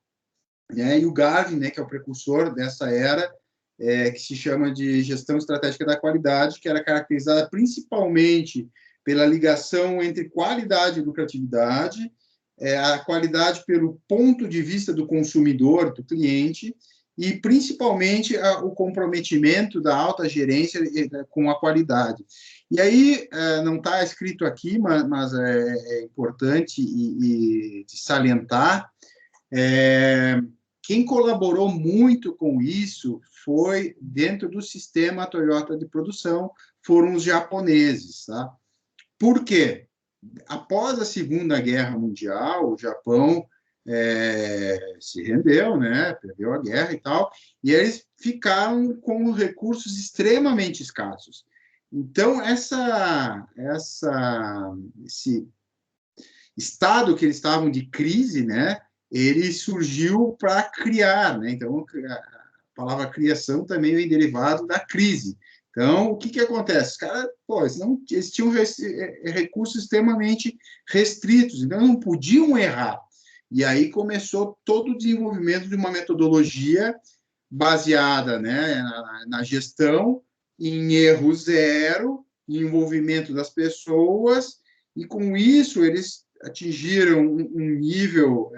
né? E o Garvin, né? Que é o precursor dessa era, que se chama de gestão estratégica da qualidade, que era caracterizada principalmente pela ligação entre qualidade e lucratividade, a qualidade pelo ponto de vista do consumidor, do cliente, e principalmente o comprometimento da alta gerência com a qualidade. E aí, não está escrito aqui, mas é importante de salientar, quem colaborou muito com isso foi, dentro do sistema Toyota de produção, foram os japoneses. Tá? Por quê? Após a Segunda Guerra Mundial, o Japão se rendeu, né? Perdeu a guerra e tal, e eles ficaram com recursos extremamente escassos. Então, esse estado que eles estavam de crise, né? Ele surgiu para criar, né? Então, a palavra criação também vem derivado da crise. Então, o que acontece? Os caras, eles tinham recursos extremamente restritos, então não podiam errar. E aí começou todo o desenvolvimento de uma metodologia baseada, né, na gestão, em erro zero, em envolvimento das pessoas, e com isso eles atingiram um nível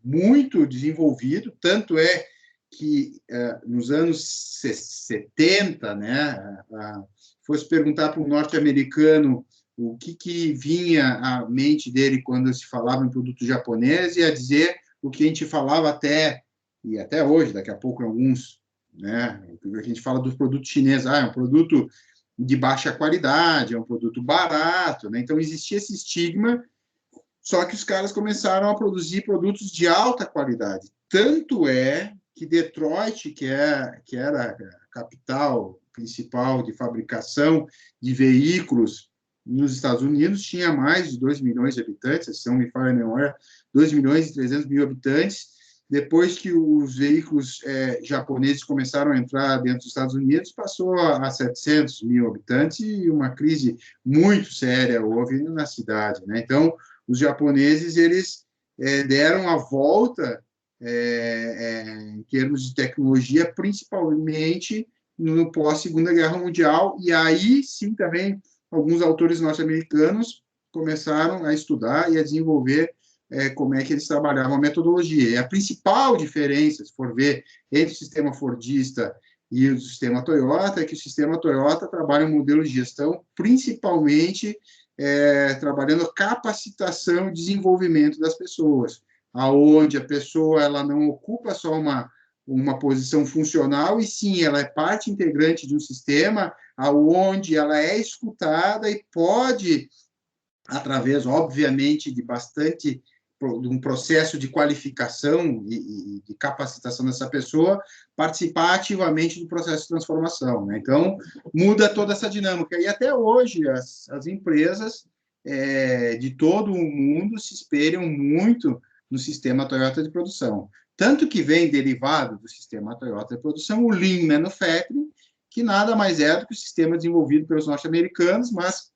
muito desenvolvido, tanto é que nos anos 70, né, fosse perguntar para um norte-americano o que vinha à mente dele quando se falava em produto japonês, ia dizer o que a gente falava e até hoje, daqui a pouco, alguns, né, a gente fala dos produtos chineses, é um produto de baixa qualidade, é um produto barato, né? Então existia esse estigma, só que os caras começaram a produzir produtos de alta qualidade. Tanto é que Detroit, que era a capital principal de fabricação de veículos nos Estados Unidos, tinha mais de 2 milhões de habitantes, se não me falha a memória, 2 milhões e 300 mil habitantes. Depois que os veículos japoneses começaram a entrar dentro dos Estados Unidos, passou a 700 mil habitantes e uma crise muito séria houve na cidade, né? Então, os japoneses eles deram a volta em termos de tecnologia, principalmente no pós-Segunda Guerra Mundial, e aí sim também alguns autores norte-americanos começaram a estudar e a desenvolver como é que eles trabalhavam a metodologia. E a principal diferença, se for ver, entre o sistema fordista e o sistema Toyota, é que o sistema Toyota trabalha um modelo de gestão principalmente trabalhando a capacitação e desenvolvimento das pessoas, aonde a pessoa ela não ocupa só uma posição funcional, e sim, ela é parte integrante de um sistema aonde ela é escutada e pode, através, obviamente, de um processo de qualificação e de capacitação dessa pessoa, participar ativamente do processo de transformação, né? Então, muda toda essa dinâmica. E até hoje, as empresas de todo o mundo se espelham muito no sistema Toyota de produção. Tanto que vem derivado do sistema Toyota de produção o Lean Manufacturing, que nada mais é do que o sistema desenvolvido pelos norte-americanos, mas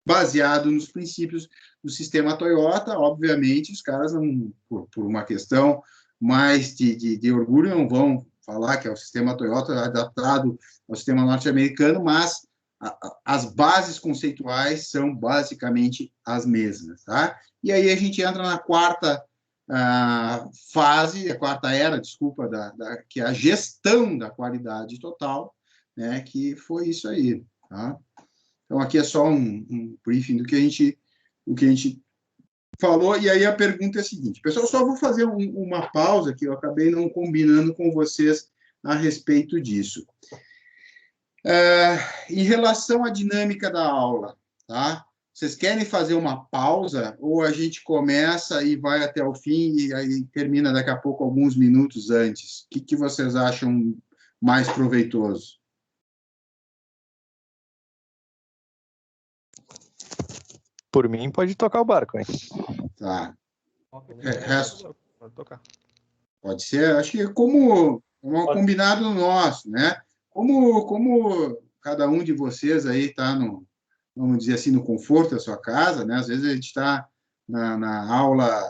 baseado nos princípios do sistema Toyota. Obviamente, os caras, não, por uma questão mais de orgulho, não vão falar que é o sistema Toyota adaptado ao sistema norte-americano, mas as bases conceituais são basicamente as mesmas. Tá? E aí a gente entra na quarta fase, a quarta era, desculpa, que é a gestão da qualidade total, né, que foi isso aí. Tá? Então, aqui é só um briefing do que a gente falou, e aí a pergunta é a seguinte. Pessoal, só vou fazer uma pausa, que eu acabei não combinando com vocês a respeito disso. Em relação à dinâmica da aula, tá? Vocês querem fazer uma pausa, ou a gente começa e vai até o fim, e aí termina daqui a pouco, alguns minutos antes? O que vocês acham mais proveitoso? Por mim, pode tocar o barco, hein? Tá. Resto. Pode tocar. Pode ser, acho que é como um combinado nosso, né? Como cada um de vocês aí está no, vamos dizer assim, no conforto da sua casa, né? Às vezes a gente está na aula,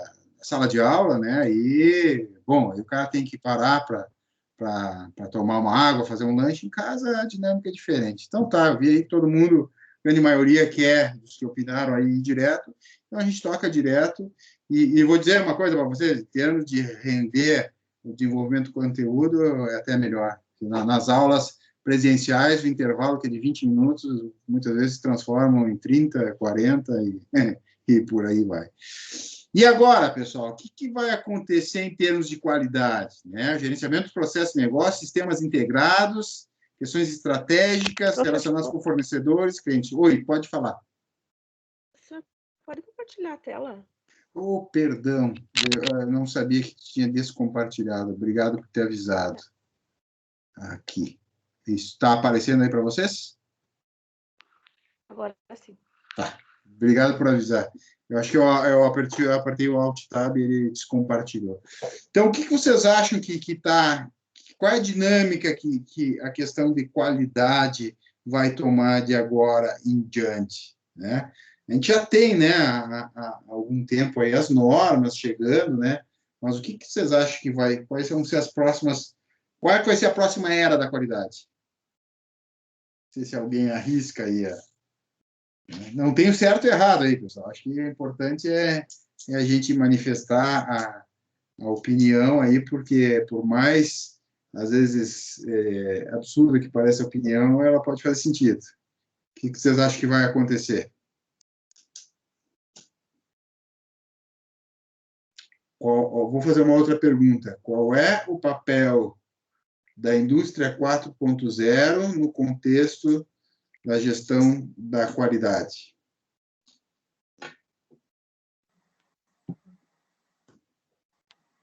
sala de aula, né? E, bom, aí o cara tem que parar para tomar uma água, fazer um lanche. Em casa a dinâmica é diferente. Então tá, eu vi aí que todo mundo, a grande maioria quer, os que opinaram aí direto, então a gente toca direto. E vou dizer uma coisa para vocês, em termos de render o desenvolvimento do conteúdo, é até melhor. Nas aulas presenciais, o intervalo, que é de 20 minutos, muitas vezes se transformam em 30, 40 e por aí vai. E agora, pessoal, o que vai acontecer em termos de qualidade? Né? Gerenciamento dos processos de negócio, sistemas integrados, questões estratégicas relacionadas com fornecedores, clientes. Oi, pode falar. Você pode compartilhar a tela? Oh, perdão, eu não sabia que tinha descompartilhado. Obrigado por ter avisado. Aqui. Está aparecendo aí para vocês? Agora sim. Tá. Obrigado por avisar. Eu acho que eu apertei o Alt Tab e ele descompartilhou. Então, o que vocês acham que está... Qual é a dinâmica que a questão de qualidade vai tomar de agora em diante, né? A gente já tem, né, há algum tempo aí as normas chegando, né? Mas o que vocês acham que quais vão ser as próximas... Qual é que vai ser a próxima era da qualidade? Não sei se alguém arrisca aí. Não tem o certo e errado aí, pessoal. Acho que o importante é a gente manifestar a opinião aí, porque por mais, às vezes, absurda que pareça a opinião, ela pode fazer sentido. O que vocês acham que vai acontecer? Vou fazer uma outra pergunta. Qual é o papel da indústria 4.0 no contexto da gestão da qualidade?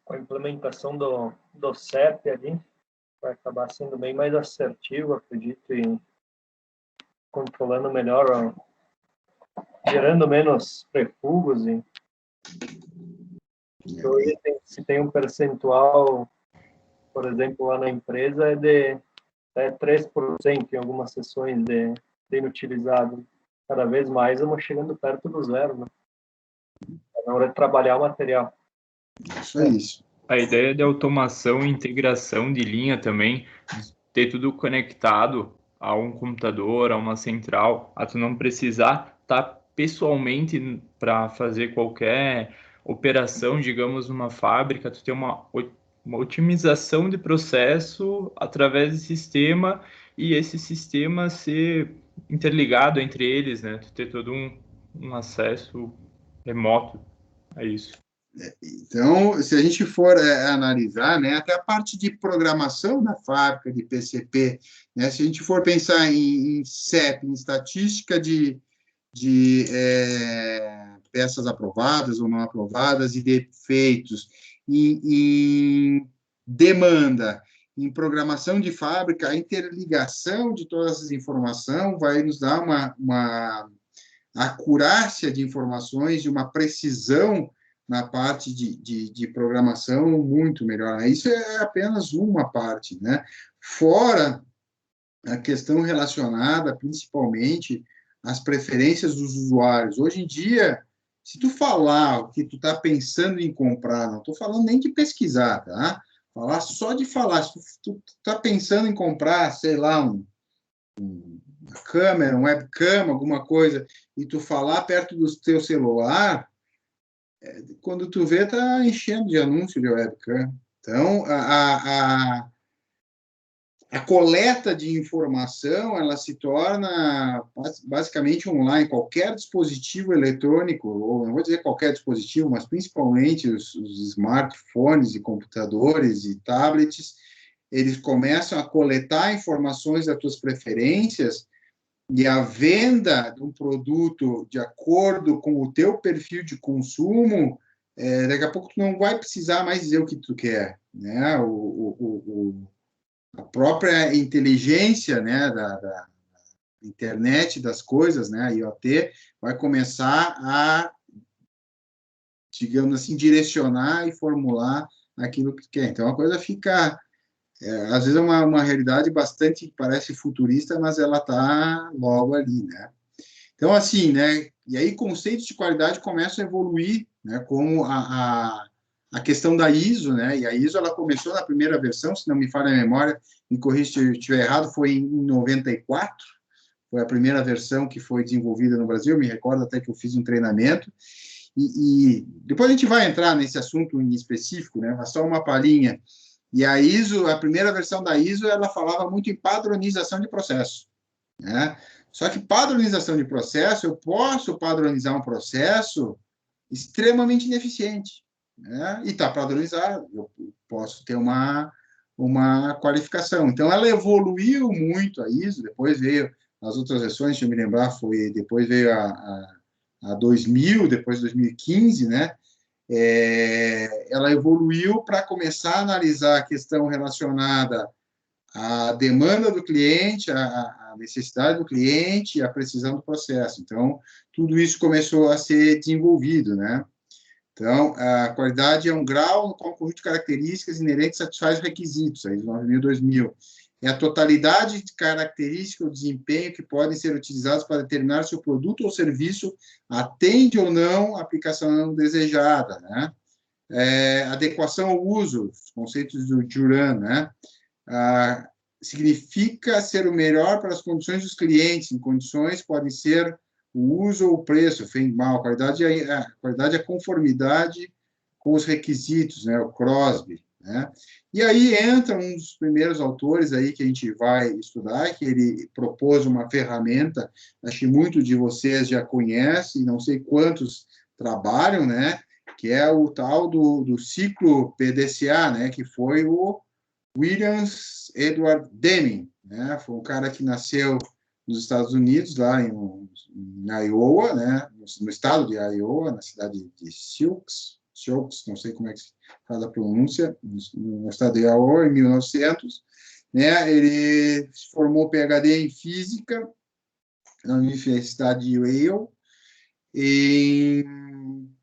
A implementação do CEP ali vai acabar sendo bem mais assertivo, acredito, e controlando melhor, gerando menos refugos. Hoje, se tem um percentual, por exemplo, lá na empresa, é de 3% em algumas sessões de inutilizado. Cada vez mais vamos chegando perto do zero, né? Na hora de trabalhar o material. Isso é isso. A ideia de automação e integração de linha também, de ter tudo conectado a um computador, a uma central, a tu não precisar estar pessoalmente para fazer qualquer operação, digamos, numa fábrica, tu ter uma otimização de processo através de sistema e esse sistema ser interligado entre eles, né? Tu ter todo um acesso remoto a isso. Então, se a gente for analisar, né, até a parte de programação da fábrica, de PCP, né, se a gente for pensar em CEP, em estatística de peças aprovadas ou não aprovadas e defeitos, em demanda, em programação de fábrica, a interligação de todas essas informações vai nos dar uma acurácia de informações, de uma precisão na parte de programação muito melhor. Isso é apenas uma parte, né? Fora a questão relacionada, principalmente, às preferências dos usuários. Hoje em dia, se tu falar o que tu está pensando em comprar, não estou falando nem de pesquisar, tá? Falar só de falar. Se tu está pensando em comprar, sei lá, uma câmera, um webcam, alguma coisa, e tu falar perto do teu celular, quando tu vê, tá enchendo de anúncio de webcam. Então, a coleta de informação, ela se torna basicamente online. Qualquer dispositivo eletrônico, ou não vou dizer qualquer dispositivo, mas principalmente os smartphones e computadores e tablets, eles começam a coletar informações das tuas preferências e a venda de um produto de acordo com o teu perfil de consumo, daqui a pouco tu não vai precisar mais dizer o que tu quer, né? A própria inteligência, né, da internet das coisas, né, a IoT, vai começar a, digamos assim, direcionar e formular aquilo que quer. Então, a coisa fica... às vezes é uma realidade bastante, parece futurista, mas ela está logo ali, né? Então, assim, né? E aí conceitos de qualidade começam a evoluir, né? Como a questão da ISO, né? E a ISO, ela começou na primeira versão, se não me falha a memória, me corrija se eu estiver errado, foi em 94, foi a primeira versão que foi desenvolvida no Brasil, me recordo até que eu fiz um treinamento, e depois a gente vai entrar nesse assunto em específico, né? Mas só uma palhinha. E a ISO, a primeira versão da ISO, ela falava muito em padronização de processo, né? Só que padronização de processo, eu posso padronizar um processo extremamente ineficiente, né? E está padronizado, eu posso ter uma qualificação. Então, ela evoluiu muito a ISO, depois veio as outras versões, deixa eu me lembrar, depois veio a 2000, depois 2015, né? Ela evoluiu para começar a analisar a questão relacionada à demanda do cliente, à necessidade do cliente e à precisão do processo. Então, tudo isso começou a ser desenvolvido, né? Então, a qualidade é um grau no qual o conjunto de características inerentes satisfaz os requisitos, aí, 9000-2000. É a totalidade de características ou desempenho que podem ser utilizados para determinar se o produto ou serviço atende ou não a aplicação desejada, né? Adequação ao uso, os conceitos do Juran, né? Significa ser o melhor para as condições dos clientes, em condições podem ser o uso ou o preço, bem mal, a qualidade é a conformidade com os requisitos, né? O Crosby, né? E aí entra um dos primeiros autores aí que a gente vai estudar, que ele propôs uma ferramenta, acho que muitos de vocês já conhecem, não sei quantos trabalham, né? Que é o tal do ciclo PDCA, né? Que foi o Williams Edward Deming, né? Foi um cara que nasceu nos Estados Unidos, lá em Iowa, né? No estado de Iowa, na cidade de Sioux, não sei como é que se faz a pronúncia, no estado de Iowa, em 1900, né? Ele se formou PhD em Física na Universidade de Yale,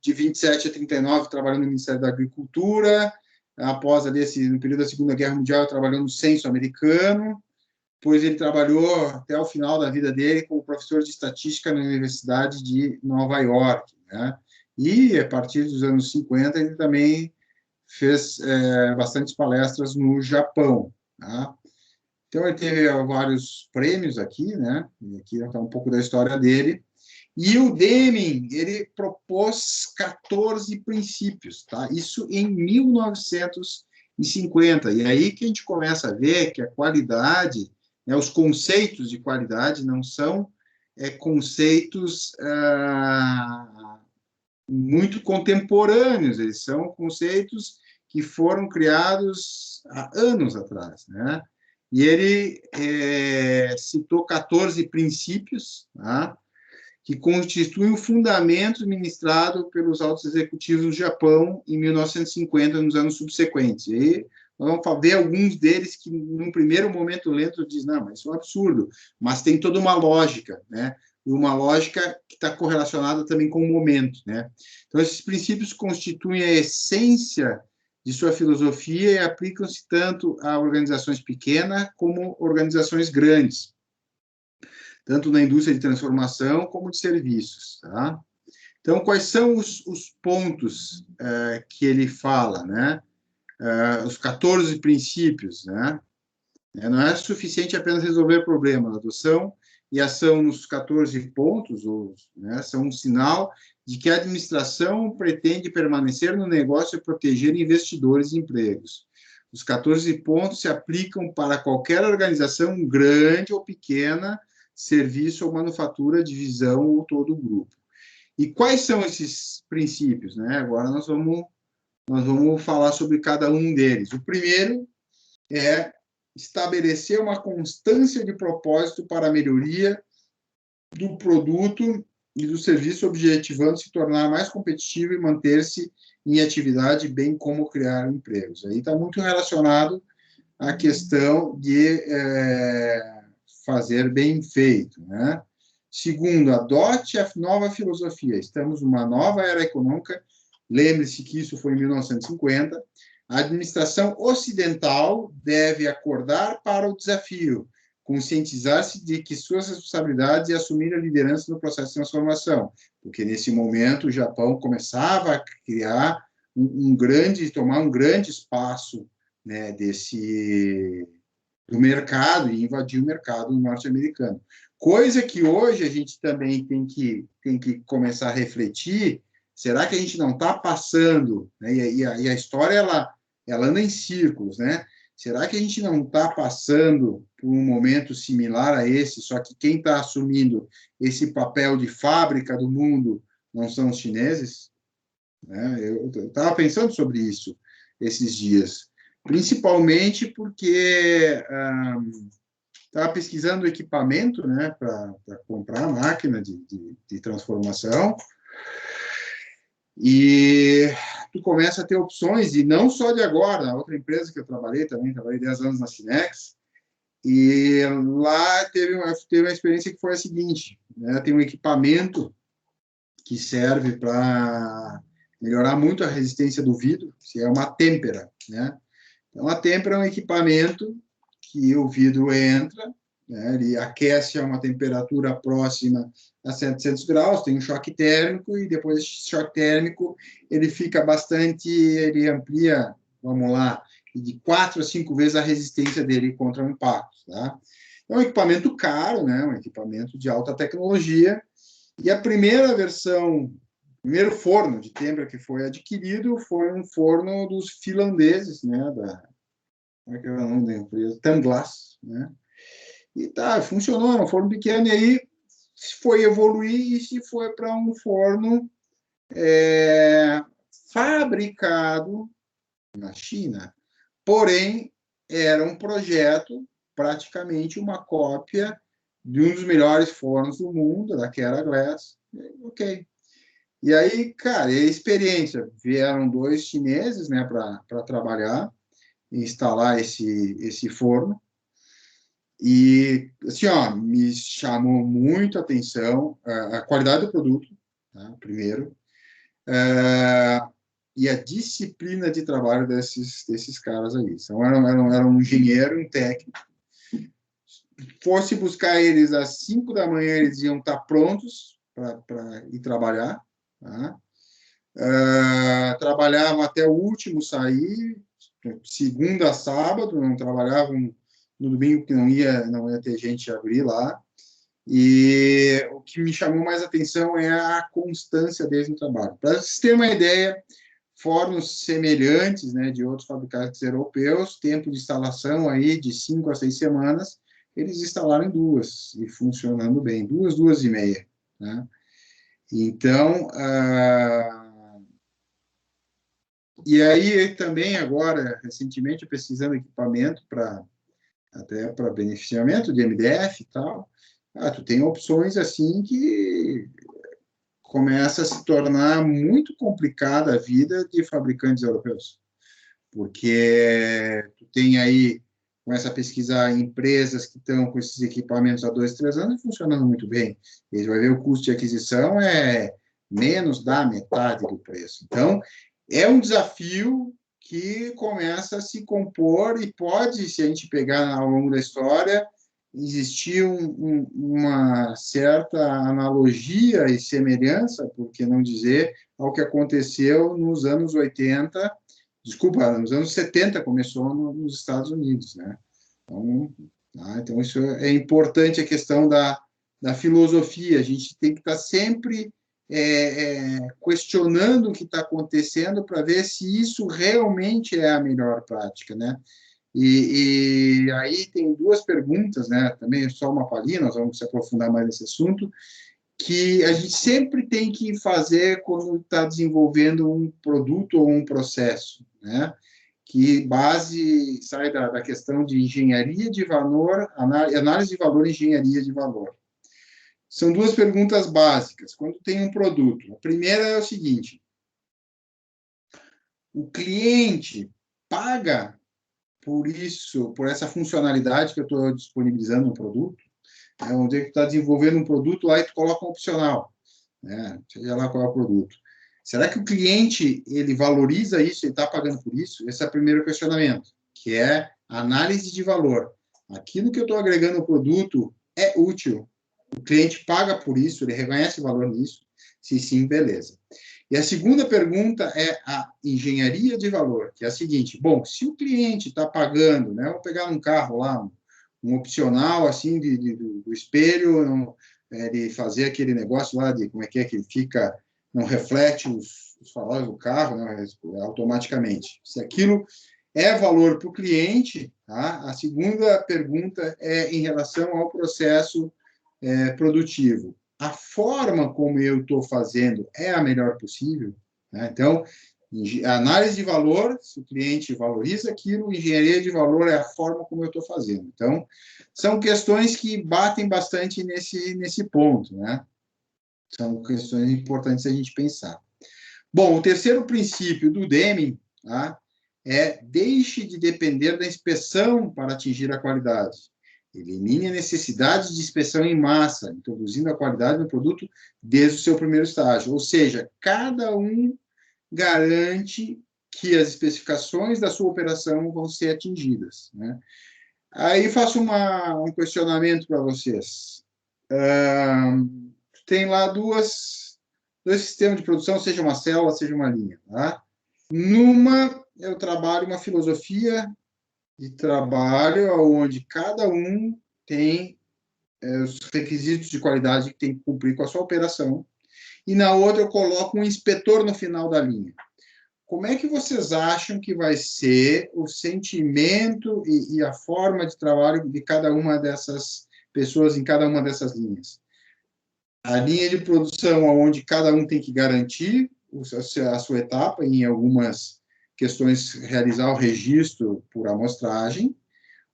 de 27 a 39 trabalhando no Ministério da Agricultura, após ali, no período da Segunda Guerra Mundial, trabalhando no Censo Americano, depois ele trabalhou até o final da vida dele como professor de estatística na Universidade de Nova York, né? E, a partir dos anos 50, ele também fez bastantes palestras no Japão, tá? Então, ele teve vários prêmios aqui, né? E aqui está um pouco da história dele. E o Deming, ele propôs 14 princípios, tá? Isso em 1950. E aí que a gente começa a ver que a qualidade, né, os conceitos de qualidade não são conceitos muito contemporâneos, eles são conceitos que foram criados há anos atrás, né? E ele citou 14 princípios, tá? Que constituem o fundamento ministrado pelos altos executivos do Japão em 1950, nos anos subsequentes. E aí nós vamos ver alguns deles que, num primeiro momento lento, diz, não, mas isso é um absurdo, mas tem toda uma lógica, né? E uma lógica que está correlacionada também com o momento, né? Então, esses princípios constituem a essência de sua filosofia e aplicam-se tanto a organizações pequenas como organizações grandes, tanto na indústria de transformação como de serviços, tá? Então, quais são os pontos que ele fala, né? Os 14 princípios, né? Não é suficiente apenas resolver problemas, a adoção e ação nos 14 pontos, né, são um sinal de que a administração pretende permanecer no negócio e proteger investidores e empregos. Os 14 pontos se aplicam para qualquer organização, grande ou pequena, serviço ou manufatura, divisão ou todo o grupo. E quais são esses princípios, né? Agora nós vamos falar sobre cada um deles. O primeiro é estabelecer uma constância de propósito para a melhoria do produto e do serviço, objetivando se tornar mais competitivo e manter-se em atividade, bem como criar empregos. Aí está muito relacionado à questão de fazer bem feito, né? Segundo, adote a nova filosofia. Estamos numa nova era econômica. Lembre-se que isso foi em 1950. A administração ocidental deve acordar para o desafio, conscientizar-se de que suas responsabilidades e assumir a liderança no processo de transformação, porque nesse momento o Japão começava a criar tomar um grande espaço, né, do mercado e invadir o mercado norte-americano. Coisa que hoje a gente também tem que começar a refletir. Será que a gente não está passando, né? E a história ela anda em círculos, né? Será que a gente não está passando por um momento similar a esse, só que quem está assumindo esse papel de fábrica do mundo não são os chineses? Né? Eu estava pensando sobre isso esses dias, principalmente porque estava pesquisando equipamento, né, para comprar máquina de transformação, e tu começa a ter opções, e não só de agora. Na outra empresa que eu trabalhei 10 anos na Cinex, e lá teve uma experiência que foi a seguinte, né, tem um equipamento que serve para melhorar muito a resistência do vidro, que é uma têmpera, né? Então, a têmpera é um equipamento que o vidro entra, né, ele aquece a uma temperatura próxima a 700 graus, tem um choque térmico, e depois desse choque térmico, ele amplia, vamos lá, de 4 a 5 vezes a resistência dele contra o impacto, tá? É um equipamento caro, né, um equipamento de alta tecnologia, e a primeira versão, o primeiro forno de têmpera que foi adquirido foi um forno dos finlandeses, né, como é que é o nome da empresa? Tanglass, né? E tá, funcionou, era um forno pequeno, e aí foi evoluir e se foi para um forno fabricado na China. Porém, era um projeto, praticamente uma cópia de um dos melhores fornos do mundo, da Kera Glass. Ok. E aí, cara, a experiência, vieram 2 chineses, né, para trabalhar e instalar esse forno. E, assim, ó, me chamou muito a atenção a qualidade do produto, tá? Primeiro, e a disciplina de trabalho desses caras aí. Então, era um engenheiro, um técnico. Fosse buscar eles às 5 da manhã, eles iam estar prontos para ir trabalhar, tá? Trabalhavam até o último sair, segunda a sábado, não trabalhavam no domingo, que não ia ter gente a abrir lá. E o que me chamou mais atenção é a constância deles no trabalho. Para vocês terem uma ideia, fornos semelhantes, né, de outros fabricantes europeus, tempo de instalação aí de 5 a 6 semanas, eles instalaram em 2, e funcionando bem, 2 e meia, né? Então, e aí também agora, recentemente, pesquisando equipamento até para beneficiamento de MDF e tal, tu tem opções assim que começa a se tornar muito complicada a vida de fabricantes europeus, porque tu tem aí, começa a pesquisar empresas que estão com esses equipamentos há 2, 3 anos funcionando muito bem. E vai ver o custo de aquisição é menos da metade do preço. Então, é um desafio que começa a se compor e pode, se a gente pegar ao longo da história, existir uma certa analogia e semelhança, por que não dizer, ao que aconteceu nos anos 80, nos anos 70 começou nos Estados Unidos, né? Então isso é importante, a questão da filosofia. A gente tem que estar sempre questionando o que está acontecendo para ver se isso realmente é a melhor prática, né? E aí tem 2 perguntas, né? Também só uma palhinha, nós vamos se aprofundar mais nesse assunto, que a gente sempre tem que fazer quando está desenvolvendo um produto ou um processo, né? Que sai da questão de engenharia de valor, análise de valor e engenharia de valor. São 2 perguntas básicas. Quando tem um produto, a primeira é o seguinte: o cliente paga por isso, por essa funcionalidade que eu estou disponibilizando no produto? Onde é que tu está desenvolvendo um produto, lá e tu coloca um opcional, né? Seja lá qual é o produto. Será que o cliente, ele valoriza isso, ele está pagando por isso? Esse é o primeiro questionamento, que é a análise de valor. Aquilo que eu estou agregando ao produto é útil. O cliente paga por isso, ele reconhece valor nisso? Se sim, beleza. E a segunda pergunta é a engenharia de valor, que é a seguinte: bom, se o cliente está pagando, né, vou pegar um carro lá, um opcional assim do espelho, de fazer aquele negócio lá de como é que ele fica, não reflete os faróis do carro, né, automaticamente. Se aquilo é valor para o cliente, tá? A segunda pergunta é em relação ao processo produtivo. A forma como eu estou fazendo é a melhor possível, né? Então, análise de valor, se o cliente valoriza aquilo, engenharia de valor é a forma como eu estou fazendo. Então, são questões que batem bastante nesse ponto, né? São questões importantes a gente pensar. Bom, o terceiro princípio do Deming, tá, é deixe de depender da inspeção para atingir a qualidade. Elimine a necessidade de inspeção em massa, introduzindo a qualidade no produto desde o seu primeiro estágio. Ou seja, cada um garante que as especificações da sua operação vão ser atingidas, né? Aí faço um questionamento para vocês. Tem lá dois sistemas de produção, seja uma célula, seja uma linha, tá? Numa, eu trabalho uma filosofia de trabalho onde cada um tem os requisitos de qualidade que tem que cumprir com a sua operação, e na outra eu coloco um inspetor no final da linha. Como é que vocês acham que vai ser o sentimento e a forma de trabalho de cada uma dessas pessoas em cada uma dessas linhas? A linha de produção, onde cada um tem que garantir a sua etapa, em algumas questões realizar o registro por amostragem,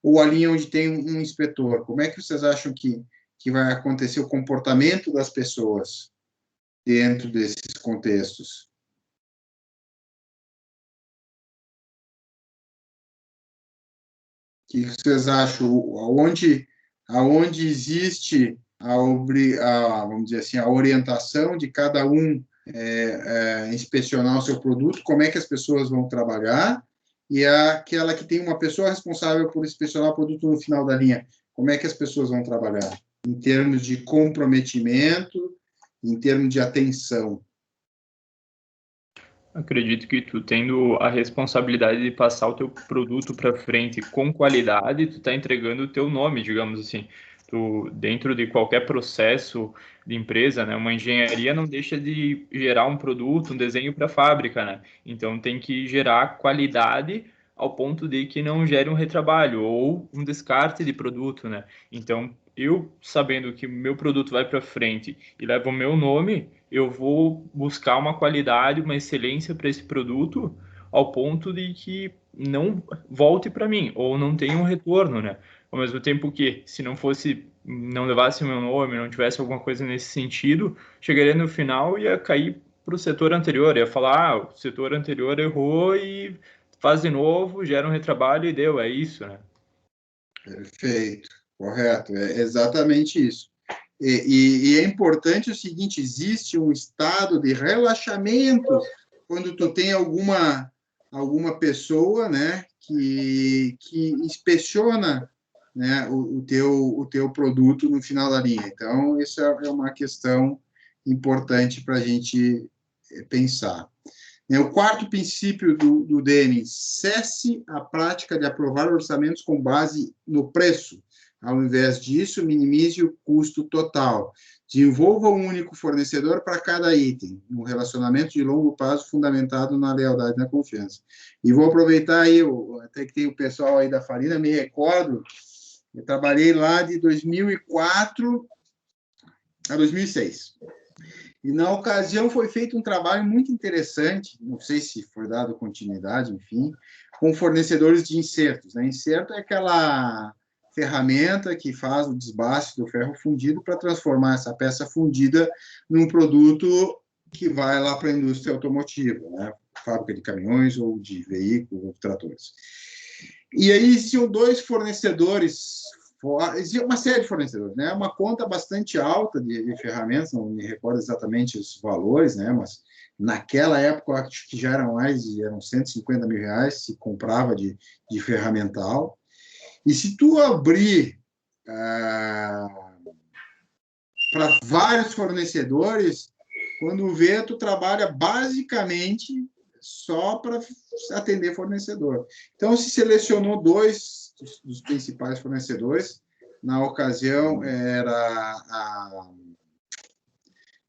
ou a linha onde tem um inspetor? Como é que vocês acham que vai acontecer o comportamento das pessoas dentro desses contextos? O que vocês acham? Aonde existe vamos dizer assim, a orientação de cada um inspecionar o seu produto, como é que as pessoas vão trabalhar, e aquela que tem uma pessoa responsável por inspecionar o produto no final da linha, como é que as pessoas vão trabalhar? Em termos de comprometimento, em termos de atenção. Acredito que tu tendo a responsabilidade de passar o teu produto para frente com qualidade, tu tá entregando o teu nome, digamos assim. Tu, dentro de qualquer processo de empresa, né, uma engenharia não deixa de gerar um produto, um desenho para a fábrica, né? Então tem que gerar qualidade ao ponto de que não gere um retrabalho ou um descarte de produto, né? Então, eu sabendo que meu produto vai para frente e leva o meu nome, eu vou buscar uma qualidade, uma excelência para esse produto ao ponto de que não volte para mim ou não tenha um retorno, né? Ao mesmo tempo que, se não fosse, não levasse o meu nome, não tivesse alguma coisa nesse sentido, chegaria no final e ia cair para o setor anterior, ia falar, o setor anterior errou e faz de novo, gera um retrabalho e deu, é isso, né? Perfeito, correto, é exatamente isso. E é importante o seguinte: existe um estado de relaxamento quando tu tem alguma pessoa, né, que inspeciona, né, o teu produto no final da linha. Então, isso é uma questão importante para a gente pensar. O quarto princípio do Deming: cesse a prática de aprovar orçamentos com base no preço. Ao invés disso, minimize o custo total. Desenvolva um único fornecedor para cada item, um relacionamento de longo prazo fundamentado na lealdade e na confiança. E vou aproveitar aí, até que tem o pessoal aí da Farina, me recordo, eu trabalhei lá de 2004 a 2006. E, na ocasião, foi feito um trabalho muito interessante, não sei se foi dado continuidade, enfim, com fornecedores de insertos, né? Inserto é aquela ferramenta que faz o desbaste do ferro fundido para transformar essa peça fundida num produto que vai lá para a indústria automotiva, né? Fábrica de caminhões ou de veículos ou de tratores. E aí existiam dois fornecedores, existia uma série de fornecedores, né? Uma conta bastante alta de ferramentas, não me recordo exatamente os valores, né? Mas Naquela época, eu acho que já eram eram 150 mil reais, se comprava de ferramental. E se tu abrir para vários fornecedores, quando vê, tu trabalha basicamente só para atender fornecedor. Então, se selecionou 2 dos principais fornecedores. Na ocasião, era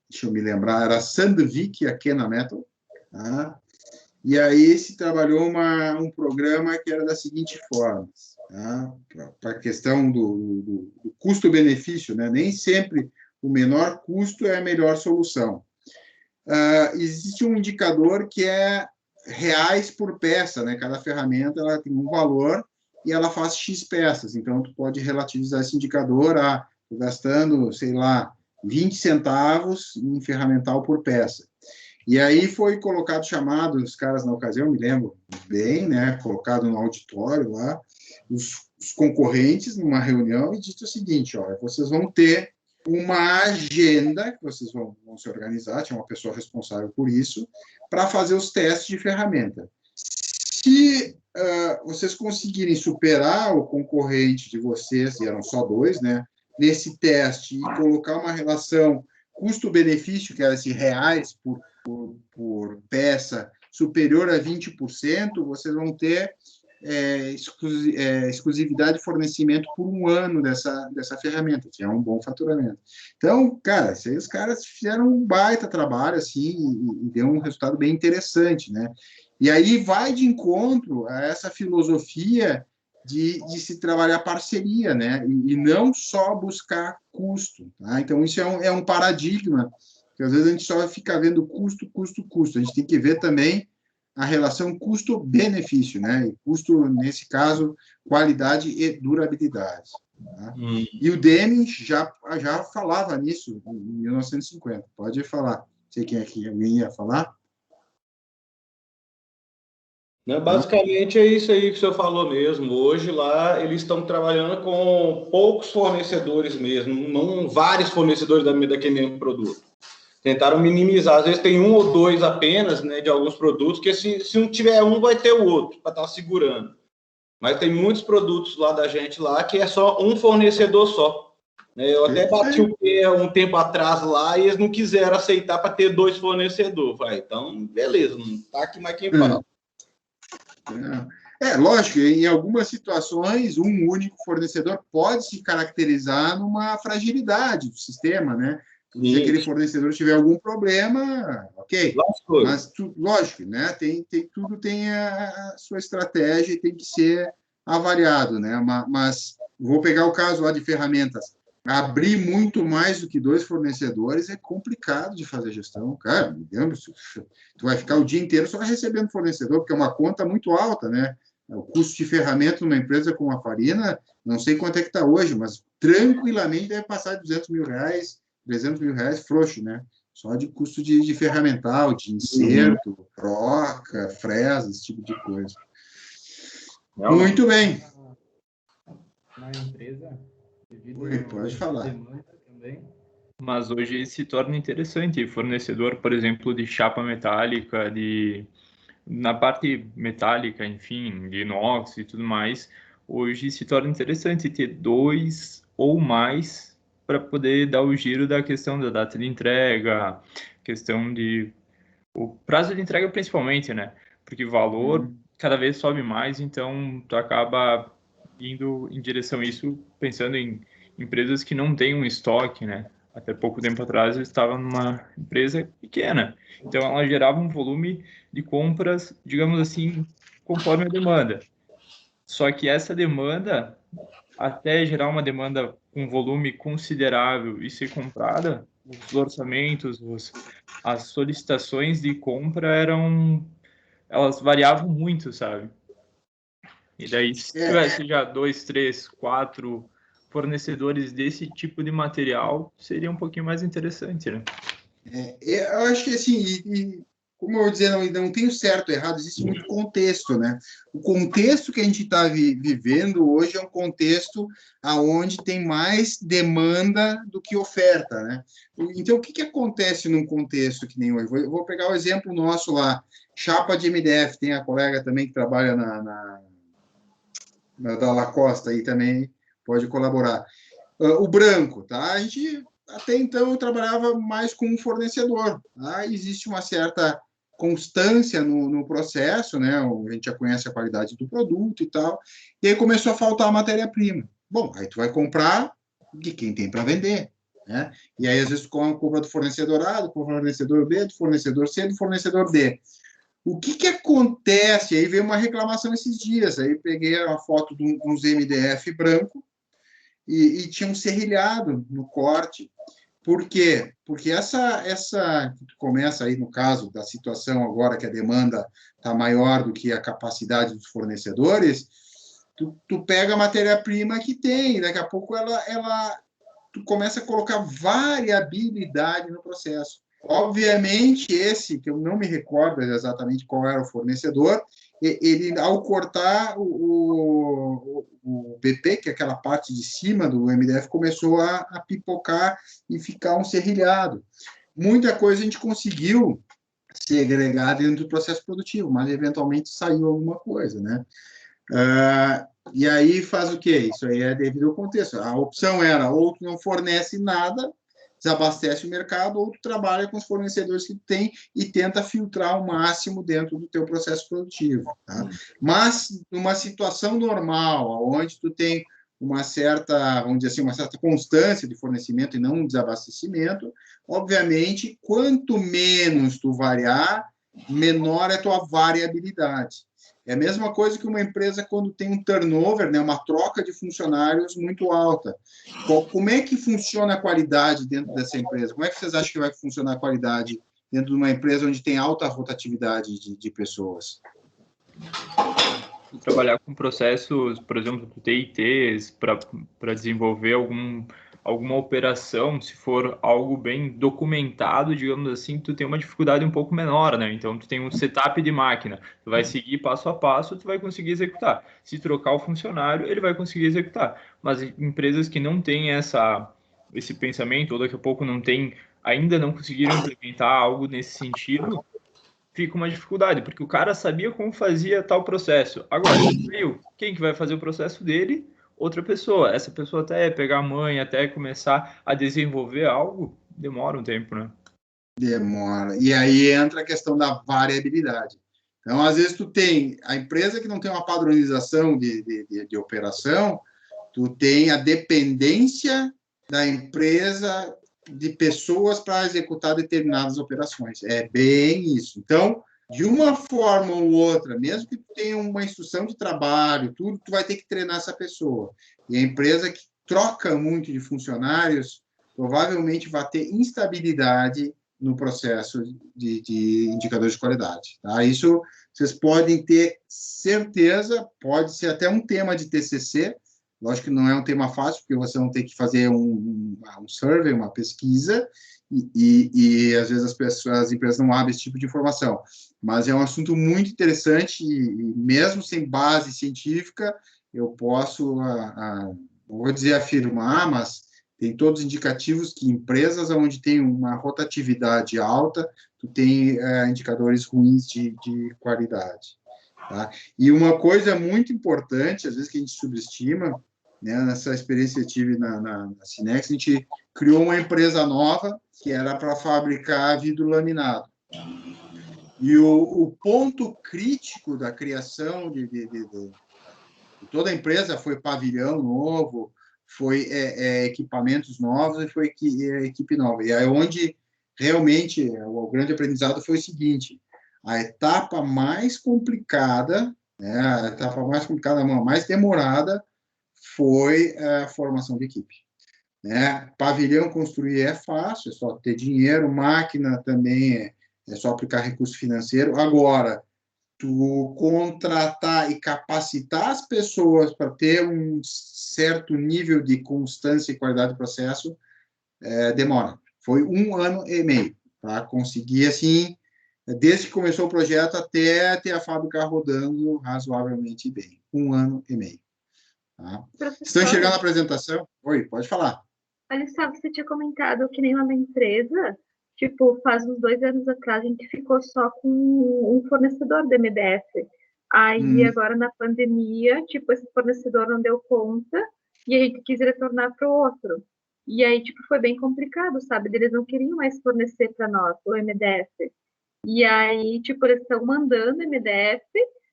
deixa eu me lembrar, era a Sandvik e a Kena Metal. Tá? E aí se trabalhou um programa que era da seguinte forma, tá? Para a questão do custo-benefício, né? Nem sempre o menor custo é a melhor solução. Existe um indicador que é reais por peça, né? Cada ferramenta ela tem um valor e ela faz X peças. Então, tu pode relativizar esse indicador a gastando, sei lá, 20 centavos em ferramental por peça. E aí foi chamado, os caras na ocasião, me lembro bem, né? Colocado no auditório lá, os concorrentes numa reunião e dito o seguinte, olha, vocês vão ter uma agenda que vocês vão se organizar, tinha uma pessoa responsável por isso, para fazer os testes de ferramenta. Se vocês conseguirem superar o concorrente de vocês, e eram só 2, né, nesse teste, e colocar uma relação custo-benefício, que era esse reais por peça, superior a 20%, vocês vão ter exclusividade de fornecimento por 1 ano dessa ferramenta, que é um bom faturamento. Então, cara, os caras fizeram um baita trabalho, assim, e deu um resultado bem interessante, né? E aí vai de encontro a essa filosofia de se trabalhar parceria, né? E não só buscar custo, tá? Então, isso é um paradigma, que às vezes a gente só fica vendo custo, custo, custo. A gente tem que ver também a relação custo-benefício, né? E custo, nesse caso, qualidade e durabilidade. Tá? E o Deming já falava nisso em 1950. Pode falar. Não sei quem aqui alguém ia falar. Não, basicamente é isso aí que o senhor falou mesmo. Hoje lá eles estão trabalhando com poucos fornecedores mesmo, não vários fornecedores daquele mesmo produto. Tentaram minimizar, às vezes tem 1 ou 2 apenas, né, de alguns produtos, que se não tiver um, vai ter o outro, para estar segurando. Mas tem muitos produtos lá da gente lá que é só um fornecedor só. Eu até bati o pé um tempo atrás lá e eles não quiseram aceitar para ter 2 fornecedores. Então, beleza, não tá aqui mais quem fala. Lógico, em algumas situações, um único fornecedor pode se caracterizar numa fragilidade do sistema, né? Se aquele fornecedor tiver algum problema, ok. Mas, lógico, né? Tudo tem a sua estratégia e tem que ser avaliado, né? Mas vou pegar o caso lá de ferramentas. Abrir muito mais do que 2 fornecedores é complicado de fazer gestão. Cara, me lembro, tu vai ficar o dia inteiro só recebendo fornecedor, porque é uma conta muito alta, né? O custo de ferramenta numa empresa como a Farina, não sei quanto é que está hoje, mas tranquilamente deve passar de 200 mil reais, 300 mil reais frouxo, né? Só de custo de ferramental, de inserto, troca, fresa, esse tipo de coisa. Muito bem. Na empresa, pode falar. Também, mas hoje se torna interessante. Fornecedor, por exemplo, de chapa metálica, na parte metálica, enfim, de inox e tudo mais, hoje se torna interessante ter 2 ou mais para poder dar o giro da questão da data de entrega, questão de o prazo de entrega principalmente, né? Porque o valor cada vez sobe mais, então tu acaba indo em direção a isso, pensando em empresas que não têm um estoque, né? Até pouco tempo atrás eu estava numa empresa pequena, então ela gerava um volume de compras, digamos assim, conforme a demanda. Só que essa demanda, até gerar uma demanda com volume considerável e ser comprada, os orçamentos, as solicitações de compra elas variavam muito, sabe? E daí, se tivesse já 2, 3, 4 fornecedores desse tipo de material, seria um pouquinho mais interessante, né? Eu acho que, assim, como eu vou dizer, não tem o certo ou errado, existe muito contexto, né? O contexto que a gente está vivendo hoje é um contexto aonde tem mais demanda do que oferta, né? Então, o que acontece num contexto que nem hoje? Eu vou pegar o exemplo nosso lá, chapa de MDF, tem a colega também que trabalha da Lacosta aí também, pode colaborar. O branco, tá? A gente, até então, eu trabalhava mais com um fornecedor, tá? Existe uma certa constância no processo, né? A gente já conhece a qualidade do produto e tal, e aí começou a faltar a matéria-prima. Bom, aí tu vai comprar de quem tem para vender, né? E aí, às vezes, com a culpa do fornecedor A, do fornecedor B, do fornecedor C, do fornecedor D. O que acontece? Aí veio uma reclamação esses dias, aí peguei a foto de uns MDF branco e tinha um serrilhado no corte. Por quê? Porque essa começa aí no caso da situação agora que a demanda está maior do que a capacidade dos fornecedores, tu pega a matéria-prima que tem, daqui a pouco tu começa a colocar variabilidade no processo. Obviamente, esse, que eu não me recordo exatamente qual era o fornecedor, ele, ao cortar o BP, que é aquela parte de cima do MDF, começou a pipocar e ficar um serrilhado. Muita coisa a gente conseguiu segregar dentro do processo produtivo, mas eventualmente saiu alguma coisa, né? E aí faz o quê? Isso aí é devido ao contexto. A opção era ou tu não fornece nada, desabastece o mercado, ou tu trabalha com os fornecedores que tu tem e tenta filtrar o máximo dentro do teu processo produtivo. Tá? Mas, numa situação normal, onde tu tem uma certa, vamos dizer assim, uma certa constância de fornecimento e não um desabastecimento, obviamente, quanto menos tu variar, menor é a tua variabilidade. É a mesma coisa que uma empresa quando tem um turnover, né, uma troca de funcionários muito alta. Como é que funciona a qualidade dentro dessa empresa? Como é que vocês acham que vai funcionar a qualidade dentro de uma empresa onde tem alta rotatividade de pessoas? Trabalhar com processos, por exemplo, TITs, para desenvolver alguma operação, se for algo bem documentado, digamos assim, tu tem uma dificuldade um pouco menor, né? Então, tu tem um setup de máquina, tu vai seguir passo a passo, tu vai conseguir executar. Se trocar o funcionário, ele vai conseguir executar. Mas empresas que não têm esse pensamento, ou daqui a pouco ainda não conseguiram implementar algo nesse sentido, fica uma dificuldade, porque o cara sabia como fazia tal processo. Agora, quem que vai fazer o processo dele? Outra pessoa. Essa pessoa até pegar a mãe, até começar a desenvolver algo, demora um tempo, né? Demora. E aí entra a questão da variabilidade. Então, às vezes, tu tem a empresa que não tem uma padronização de operação, tu tem a dependência da empresa de pessoas para executar determinadas operações. É bem isso. Então, de uma forma ou outra, mesmo que tu tenha uma instrução de trabalho, tudo, tu vai ter que treinar essa pessoa. E a empresa que troca muito de funcionários, provavelmente vai ter instabilidade no processo de indicadores de qualidade. Tá? Isso vocês podem ter certeza, pode ser até um tema de TCC, lógico que não é um tema fácil, porque você vai ter que fazer um survey, uma pesquisa, e às vezes as empresas não abrem esse tipo de informação. Mas é um assunto muito interessante, e mesmo sem base científica, eu posso, não vou dizer afirmar, mas tem todos os indicativos que empresas onde tem uma rotatividade alta, tu tem indicadores ruins de qualidade. Tá? E uma coisa muito importante, às vezes que a gente subestima, né, nessa experiência que eu tive na Cinex, a gente criou uma empresa nova que era para fabricar vidro laminado. E o ponto crítico da criação de toda a empresa foi pavilhão novo, foi equipamentos novos e foi equipe nova. E aí onde realmente o grande aprendizado foi o seguinte: a etapa mais complicada, né, a etapa mais complicada, mais demorada, foi a formação de equipe. Né? Pavilhão construir é fácil, é só ter dinheiro, máquina também é só aplicar recurso financeiro. Agora, tu contratar e capacitar as pessoas para ter um certo nível de constância e qualidade do processo demora. Foi 1 ano e meio para conseguir, assim, desde que começou o projeto até ter a fábrica rodando razoavelmente bem. 1 ano e meio. Tá? Estão enxergando a apresentação? Oi, pode falar. Olha só, você tinha comentado que nem lá na empresa, tipo, faz uns 2 anos atrás, a gente ficou só com um fornecedor de MDF. Aí, agora na pandemia, tipo, esse fornecedor não deu conta e a gente quis retornar para o outro. E aí, tipo, foi bem complicado, sabe? Eles não queriam mais fornecer para nós o MDF. E aí, tipo, eles estão mandando MDF,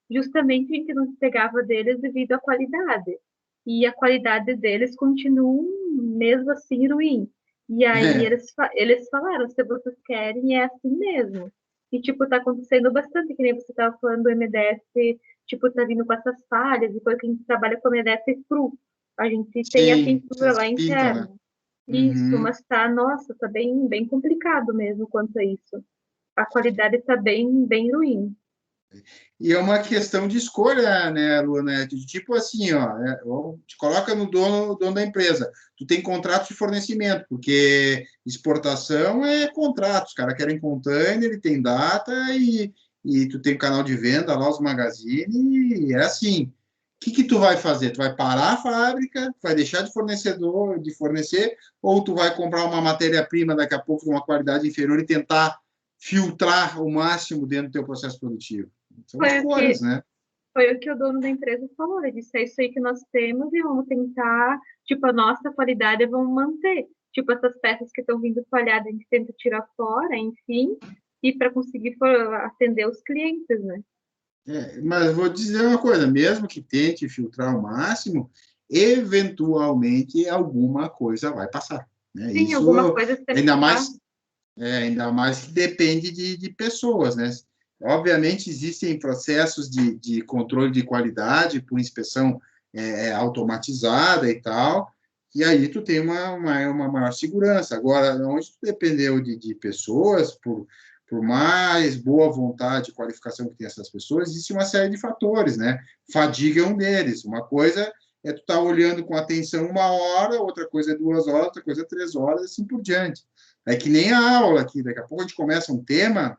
justamente a gente não pegava deles devido à qualidade. E a qualidade deles continua mesmo assim ruim. E aí eles falaram, se vocês querem, é assim mesmo. E, tipo, tá acontecendo bastante, que nem você tava falando do MDF, tipo, tá vindo com essas falhas, depois que a gente trabalha com MDF cru. A gente tem a Sim, pintura lá pintam, né? interna. Isso, mas tá, nossa, tá bem, bem complicado mesmo quanto a isso. A qualidade tá bem, bem ruim. E é uma questão de escolha, né, Luana? Tipo assim, ó, te coloca no dono da empresa. Tu tem contrato de fornecimento, porque exportação é contrato. Os caras querem container, ele tem data e tu tem canal de venda lá, os magazine, e é assim. O que tu vai fazer? Tu vai parar a fábrica, vai deixar de fornecer, ou tu vai comprar uma matéria-prima daqui a pouco de uma qualidade inferior e tentar filtrar o máximo dentro do teu processo produtivo? São Foi o escolhas, que, né? foi o que o dono da empresa falou. Ele disse, é isso aí que nós temos e vamos tentar, tipo, a nossa qualidade vamos manter. Tipo, essas peças que estão vindo falhadas, a gente tenta tirar fora, enfim, e para conseguir atender os clientes, né? Mas vou dizer uma coisa, mesmo que tente filtrar o máximo, eventualmente alguma coisa vai passar, né? Sim, alguma Isso coisa sempre ainda passa. mais, ainda mais que depende de pessoas, né? Obviamente existem processos de controle de qualidade por inspeção automatizada e tal, e aí tu tem uma maior segurança. Agora, onde tu dependeu de pessoas, por mais boa vontade e qualificação que tem essas pessoas, existe uma série de fatores, né? Fadiga é um deles. Uma coisa é tu estar olhando com atenção 1 hora, outra coisa é 2 horas, outra coisa é 3 horas, assim por diante. É que nem a aula aqui, daqui a pouco a gente começa um tema,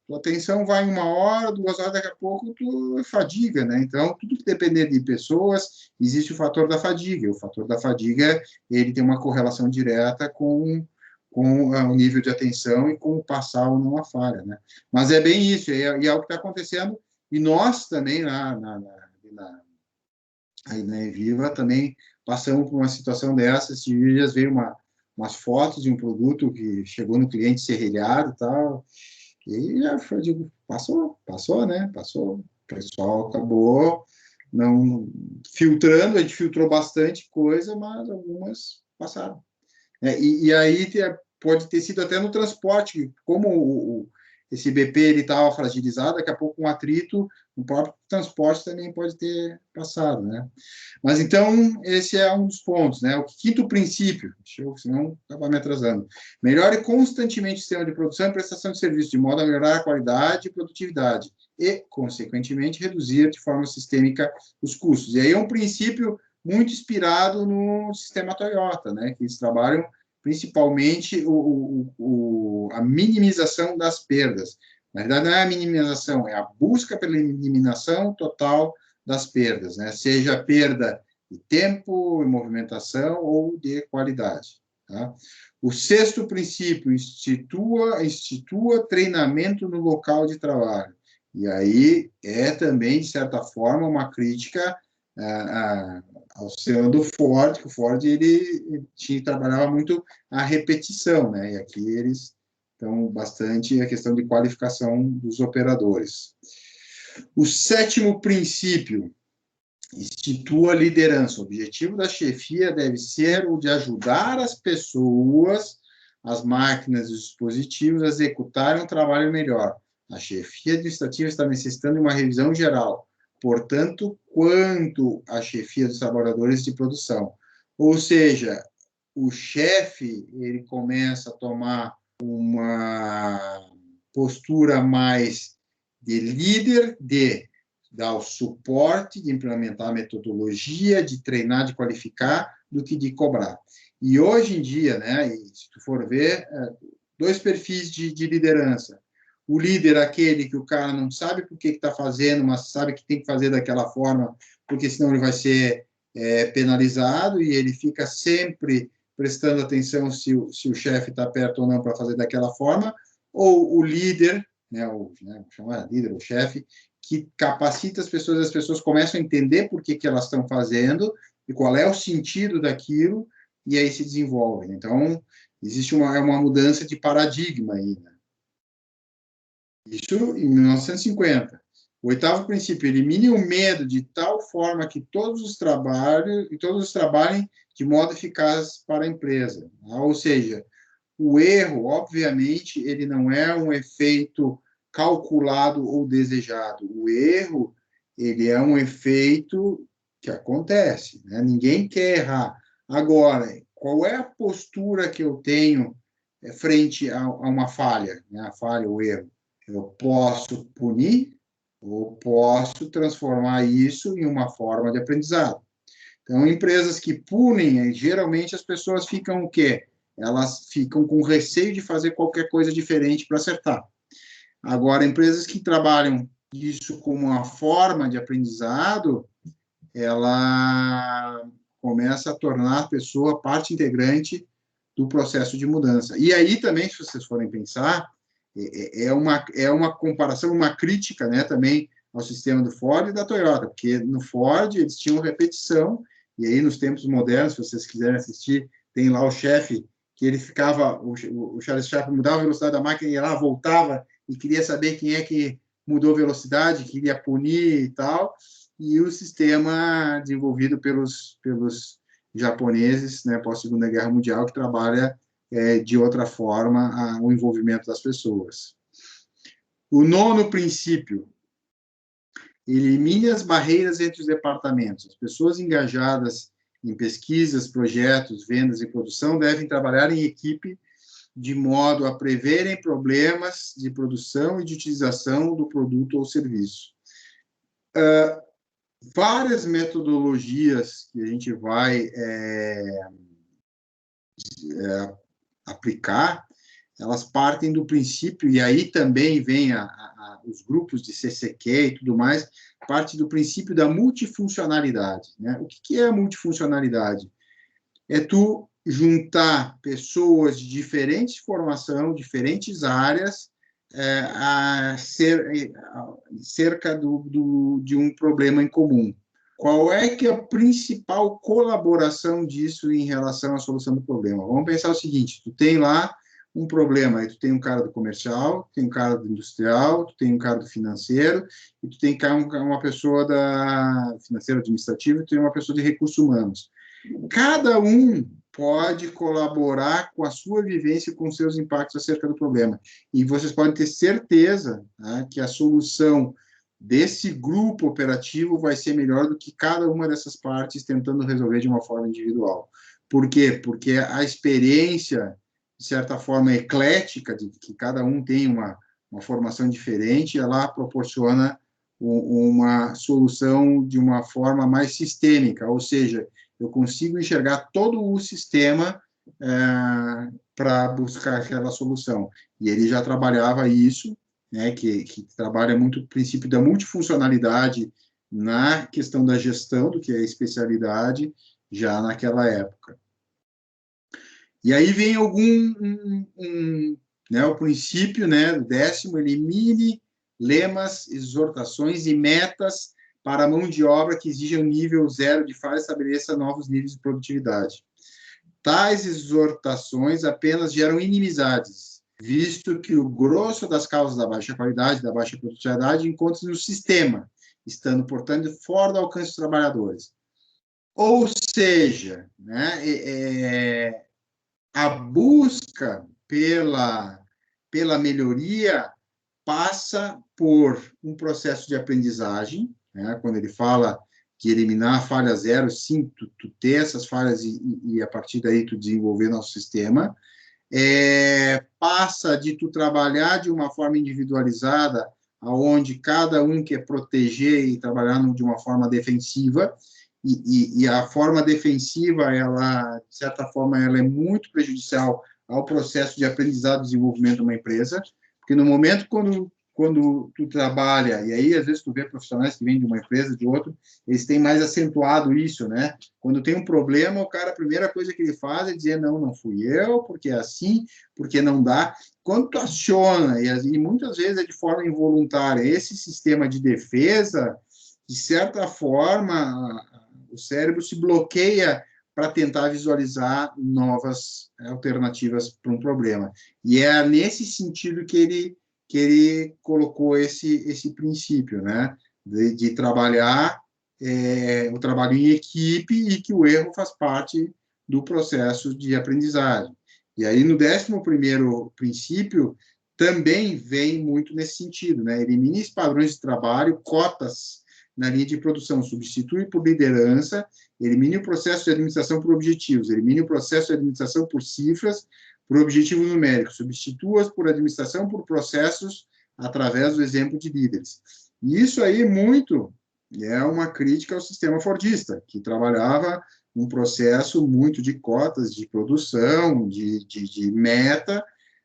tua atenção vai 1 hora, 2 horas, daqui a pouco tu fadiga, né? Então, tudo que depender de pessoas, existe o fator da fadiga. O fator da fadiga, ele tem uma correlação direta com o nível de atenção e com o passar ou não a falha, né? Mas é bem isso, e é o que está acontecendo, e nós também, aí na Enviva, também passamos por uma situação dessa. Esses dias veio umas fotos de um produto que chegou no cliente serrilhado e tal, e já foi, digo, passou, né? Passou. O pessoal acabou não filtrando, a gente filtrou bastante coisa, mas algumas passaram. E aí pode ter sido até no transporte, como esse BP ele estava fragilizado, daqui a pouco um atrito no próprio transporte também pode ter passado, né? Mas então esse é um dos pontos, né? O quinto princípio, senão acaba me atrasando. Melhore constantemente o sistema de produção e prestação de serviço, de modo a melhorar a qualidade e produtividade e, consequentemente, reduzir de forma sistêmica os custos. E aí é um princípio muito inspirado no sistema Toyota, né? Que eles trabalham principalmente a minimização das perdas. Na verdade, não é a minimização, é a busca pela eliminação total das perdas, né? Seja perda de tempo, movimentação ou de qualidade. Tá? O sexto princípio, institua treinamento no local de trabalho. E aí é também, de certa forma, uma crítica ao ser do Ford, que o Ford ele trabalhava muito a repetição, né? E aqui eles estão bastante a questão de qualificação dos operadores. O sétimo princípio, institua liderança. O objetivo da chefia deve ser o de ajudar as pessoas, as máquinas e os dispositivos a executarem um trabalho melhor. A chefia administrativa está necessitando de uma revisão geral, portanto, quanto a chefia dos trabalhadores de produção. Ou seja, o chefe ele começa a tomar uma postura mais de líder, de dar o suporte, de implementar a metodologia, de treinar, de qualificar, do que de cobrar. E hoje em dia, né, se tu for ver, dois perfis de liderança. O líder, aquele que o cara não sabe por que está fazendo, mas sabe que tem que fazer daquela forma, porque senão ele vai ser penalizado, e ele fica sempre prestando atenção se o chefe está perto ou não para fazer daquela forma, ou o líder, chamar líder, o chefe, que capacita as pessoas começam a entender por que elas estão fazendo e qual é o sentido daquilo, e aí se desenvolvem. Então, existe uma mudança de paradigma aí, né? Isso em 1950. O oitavo princípio, elimine o medo de tal forma que todos trabalhem de modo eficaz para a empresa. Ou seja, o erro, obviamente, ele não é um efeito calculado ou desejado. O erro, ele é um efeito que acontece, né? Ninguém quer errar. Agora, qual é a postura que eu tenho frente a uma falha, né? A falha, o erro. Eu posso punir ou posso transformar isso em uma forma de aprendizado. Então, empresas que punem, geralmente as pessoas ficam o quê? Elas ficam com receio de fazer qualquer coisa diferente para acertar. Agora, empresas que trabalham isso como uma forma de aprendizado, ela começa a tornar a pessoa parte integrante do processo de mudança. E aí também, se vocês forem pensar, é uma comparação, uma crítica, né, também ao sistema do Ford e da Toyota, porque no Ford eles tinham repetição, e aí nos tempos modernos, se vocês quiserem assistir, tem lá o chefe, que ele ficava, o Charles Chaplin mudava a velocidade da máquina, ia lá, voltava, e queria saber quem é que mudou a velocidade, queria punir e tal, e o sistema desenvolvido pelos japoneses, né, pós-Segunda Guerra Mundial, que trabalha de outra forma o envolvimento das pessoas. O nono princípio, elimine as barreiras entre os departamentos. As pessoas engajadas em pesquisas, projetos, vendas e produção devem trabalhar em equipe de modo a preverem problemas de produção e de utilização do produto ou serviço. Várias metodologias que a gente vai aplicar, elas partem do princípio, e aí também vem os grupos de CCQ e tudo mais, parte do princípio da multifuncionalidade, né? O que é a multifuncionalidade? É tu juntar pessoas de diferentes formação, diferentes áreas, cerca de um problema em comum. Qual é que é a principal colaboração disso em relação à solução do problema? Vamos pensar o seguinte, tu tem lá um problema, aí tu tem um cara do comercial, tem um cara do industrial, tu tem um cara do financeiro, e tu tem uma pessoa da financeira administrativa, e tu tem uma pessoa de recursos humanos. Cada um pode colaborar com a sua vivência e com seus impactos acerca do problema. E vocês podem ter certeza, né, que a solução desse grupo operativo vai ser melhor do que cada uma dessas partes tentando resolver de uma forma individual. Por quê? Porque a experiência, de certa forma, eclética, de que cada um tem uma formação diferente, ela proporciona uma solução de uma forma mais sistêmica, ou seja, eu consigo enxergar todo o sistema para buscar aquela solução. E ele já trabalhava isso, né, que trabalha muito o princípio da multifuncionalidade na questão da gestão, do que é a especialidade, já naquela época. E aí vem né, o princípio, né, do 10º, elimine lemas, exortações e metas para a mão de obra que exijam nível 0 de falha e estabeleça novos níveis de produtividade. Tais exortações apenas geram inimizades, visto que o grosso das causas da baixa qualidade, da baixa produtividade, encontra-se no sistema, estando, portanto, fora do alcance dos trabalhadores. Ou seja, né, a busca pela melhoria passa por um processo de aprendizagem, né, quando ele fala de eliminar a falha zero, sim, tu ter essas falhas e a partir daí tu desenvolver nosso sistema, passa de tu trabalhar de uma forma individualizada, onde cada um quer proteger e trabalhar de uma forma defensiva, e a forma defensiva, ela, de certa forma, ela é muito prejudicial ao processo de aprendizado e desenvolvimento de uma empresa, porque no momento quando tu trabalha, e aí às vezes tu vê profissionais que vêm de uma empresa, de outro, eles têm mais acentuado isso, né? Quando tem um problema, o cara, a primeira coisa que ele faz é dizer, não fui eu, porque é assim, porque não dá. Quando tu aciona, e muitas vezes é de forma involuntária, esse sistema de defesa, de certa forma, o cérebro se bloqueia para tentar visualizar novas alternativas para um problema. E é nesse sentido que ele colocou esse princípio, né, de trabalhar o trabalho em equipe e que o erro faz parte do processo de aprendizagem. E aí, no 11º princípio, também vem muito nesse sentido, né, elimine padrões de trabalho, cotas na linha de produção, substitui por liderança, elimine o processo de administração por objetivos, elimine o processo de administração por cifras, por objetivos numéricos, substitua-as por administração por processos através do exemplo de líderes. E isso aí muito é uma crítica ao sistema fordista, que trabalhava um processo muito de cotas de produção, de meta,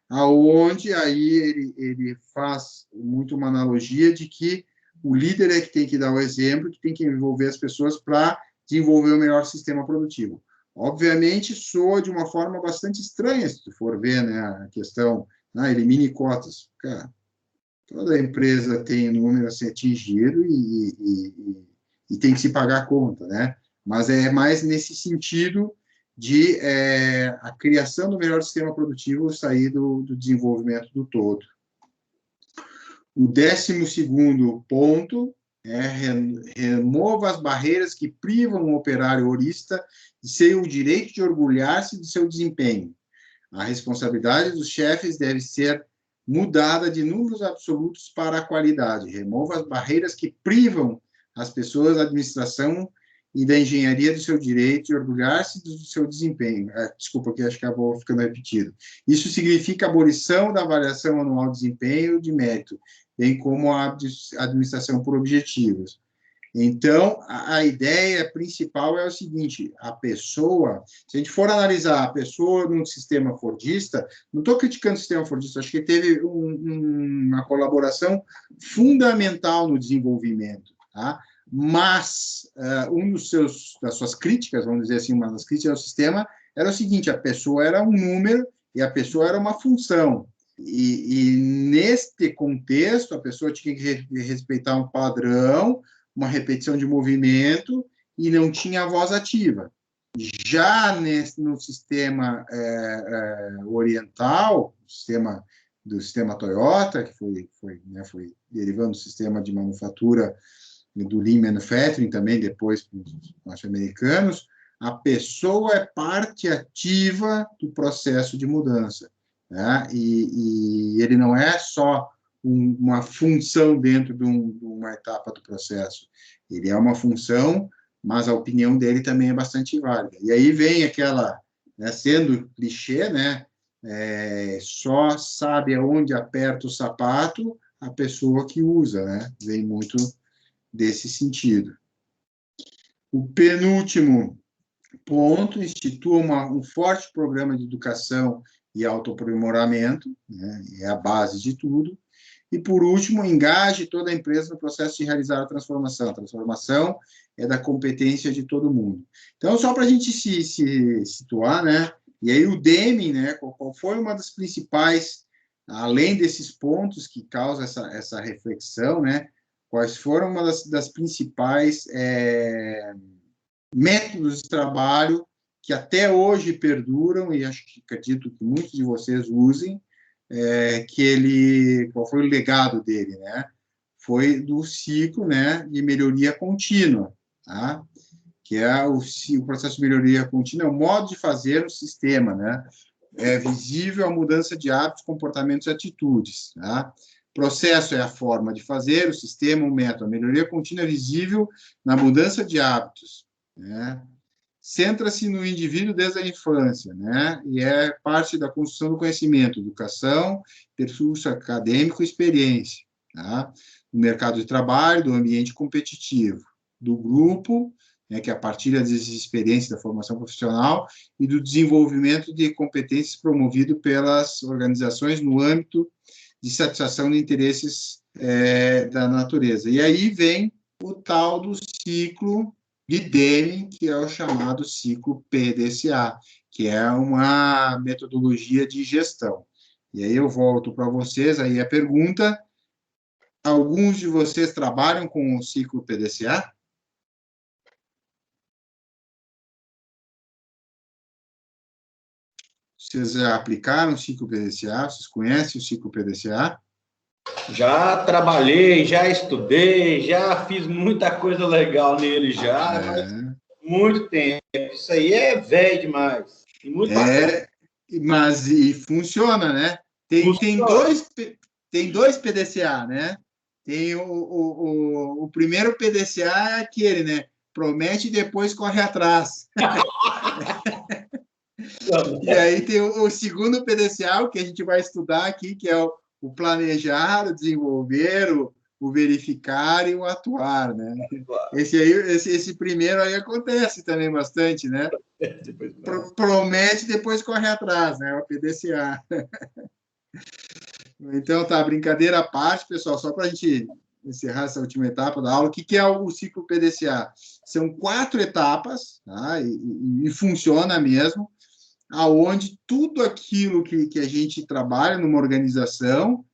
aonde aí ele faz muito uma analogia de que o líder é que tem que dar o exemplo, que tem que envolver as pessoas para desenvolver o melhor sistema produtivo. Obviamente, soa de uma forma bastante estranha, se tu for ver, né, a questão, elimine cotas. Cara, toda empresa tem um número a ser atingido e tem que se pagar a conta, né? Mas é mais nesse sentido de a criação do melhor sistema produtivo sair do desenvolvimento do todo. O 12º ponto é remova as barreiras que privam o operário horista de ser o direito de orgulhar-se de seu desempenho. A responsabilidade dos chefes deve ser mudada de números absolutos para a qualidade. Remova as barreiras que privam as pessoas da administração e da engenharia do seu direito de orgulhar-se do seu desempenho. Desculpa, que acho que acabou ficando repetido. Isso significa a abolição da avaliação anual de desempenho de mérito, bem como a administração por objetivos. Então, a ideia principal é o seguinte, a pessoa, se a gente for analisar a pessoa num sistema fordista, não estou criticando o sistema fordista, acho que teve uma colaboração fundamental no desenvolvimento, tá? Mas das suas críticas, vamos dizer assim, uma das críticas ao sistema era o seguinte, a pessoa era um número e a pessoa era uma função. E neste contexto, a pessoa tinha que respeitar um padrão, uma repetição de movimento, e não tinha a voz ativa. Já no sistema oriental, do sistema Toyota, que foi derivando do sistema de manufatura do Lean Manufacturing, também depois para os norte-americanos, a pessoa é parte ativa do processo de mudança. Né? E ele não é só uma função dentro de uma etapa do processo. Ele é uma função, mas a opinião dele também é bastante válida. E aí vem aquela, né, sendo clichê, né, só sabe aonde aperta o sapato a pessoa que usa, né? Vem muito desse sentido. O penúltimo ponto, institua um forte programa de educação e autoaprimoramento, né, é a base de tudo. E, por último, engaje toda a empresa no processo de realizar a transformação. A transformação é da competência de todo mundo. Então, só para a gente se situar, né, e aí o Deming, né, qual foi uma das principais, além desses pontos que causam essa reflexão, né, quais foram uma das principais métodos de trabalho que até hoje perduram, e acredito que muitos de vocês usem, qual foi o legado dele, né? Foi do ciclo, né, de melhoria contínua, tá? Que é o processo de melhoria contínua, é o modo de fazer o sistema, né? É visível a mudança de hábitos, comportamentos e atitudes, tá? Processo é a forma de fazer, o sistema, o método. A melhoria contínua é visível na mudança de hábitos, né? Centra-se no indivíduo desde a infância, né? E é parte da construção do conhecimento, educação, percurso acadêmico e experiência, tá? No mercado de trabalho, do ambiente competitivo, do grupo, né, que é a partilha das experiências da formação profissional e do desenvolvimento de competências promovido pelas organizações no âmbito de satisfação de interesses da natureza. E aí vem o tal do ciclo de Deming, que é o chamado ciclo PDCA, que é uma metodologia de gestão. E aí eu volto para vocês, aí a pergunta: alguns de vocês trabalham com o ciclo PDCA? Vocês já aplicaram o ciclo PDCA? Vocês conhecem o ciclo PDCA? Já trabalhei, já estudei, já fiz muita coisa legal nele já, mas muito tempo. Isso aí é velho demais. E muito bacana. Mas e funciona, né? Tem dois PDCA, né? Tem o primeiro PDCA é aquele, né? Promete e depois corre atrás. E aí tem o segundo PDCA, que a gente vai estudar aqui, que é o planejar, o desenvolver, o verificar e o atuar, né? Esse primeiro aí acontece também bastante, né? Promete e depois corre atrás, né? O PDCA. Então, tá, brincadeira à parte, pessoal, só para a gente encerrar essa última etapa da aula. O que é o ciclo PDCA? São 4 etapas, tá? E funciona mesmo, aonde tudo aquilo que a gente trabalha numa organização,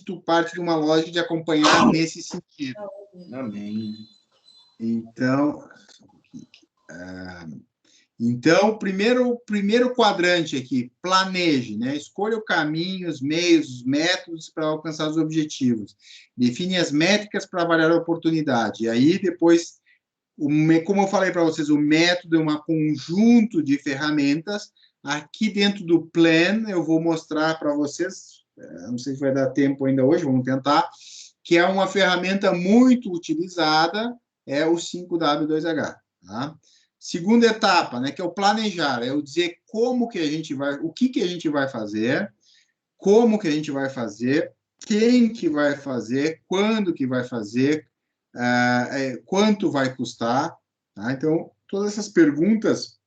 tu parte de uma lógica de acompanhar nesse sentido. Amém. Então, o primeiro quadrante aqui, planeje, né? Escolha o caminho, os meios, os métodos para alcançar os objetivos. Define as métricas para avaliar a oportunidade. E aí, depois, como eu falei para vocês, o método é um conjunto de ferramentas. Aqui dentro do Plan, eu vou mostrar para vocês, não sei se vai dar tempo ainda hoje, vamos tentar, que é uma ferramenta muito utilizada, é o 5W2H, tá? Segunda etapa, né, que é o planejar, é o dizer como que a gente vai, o que a gente vai fazer, como que a gente vai fazer, quem que vai fazer, quando que vai fazer, quanto vai custar, tá? Então, todas essas perguntas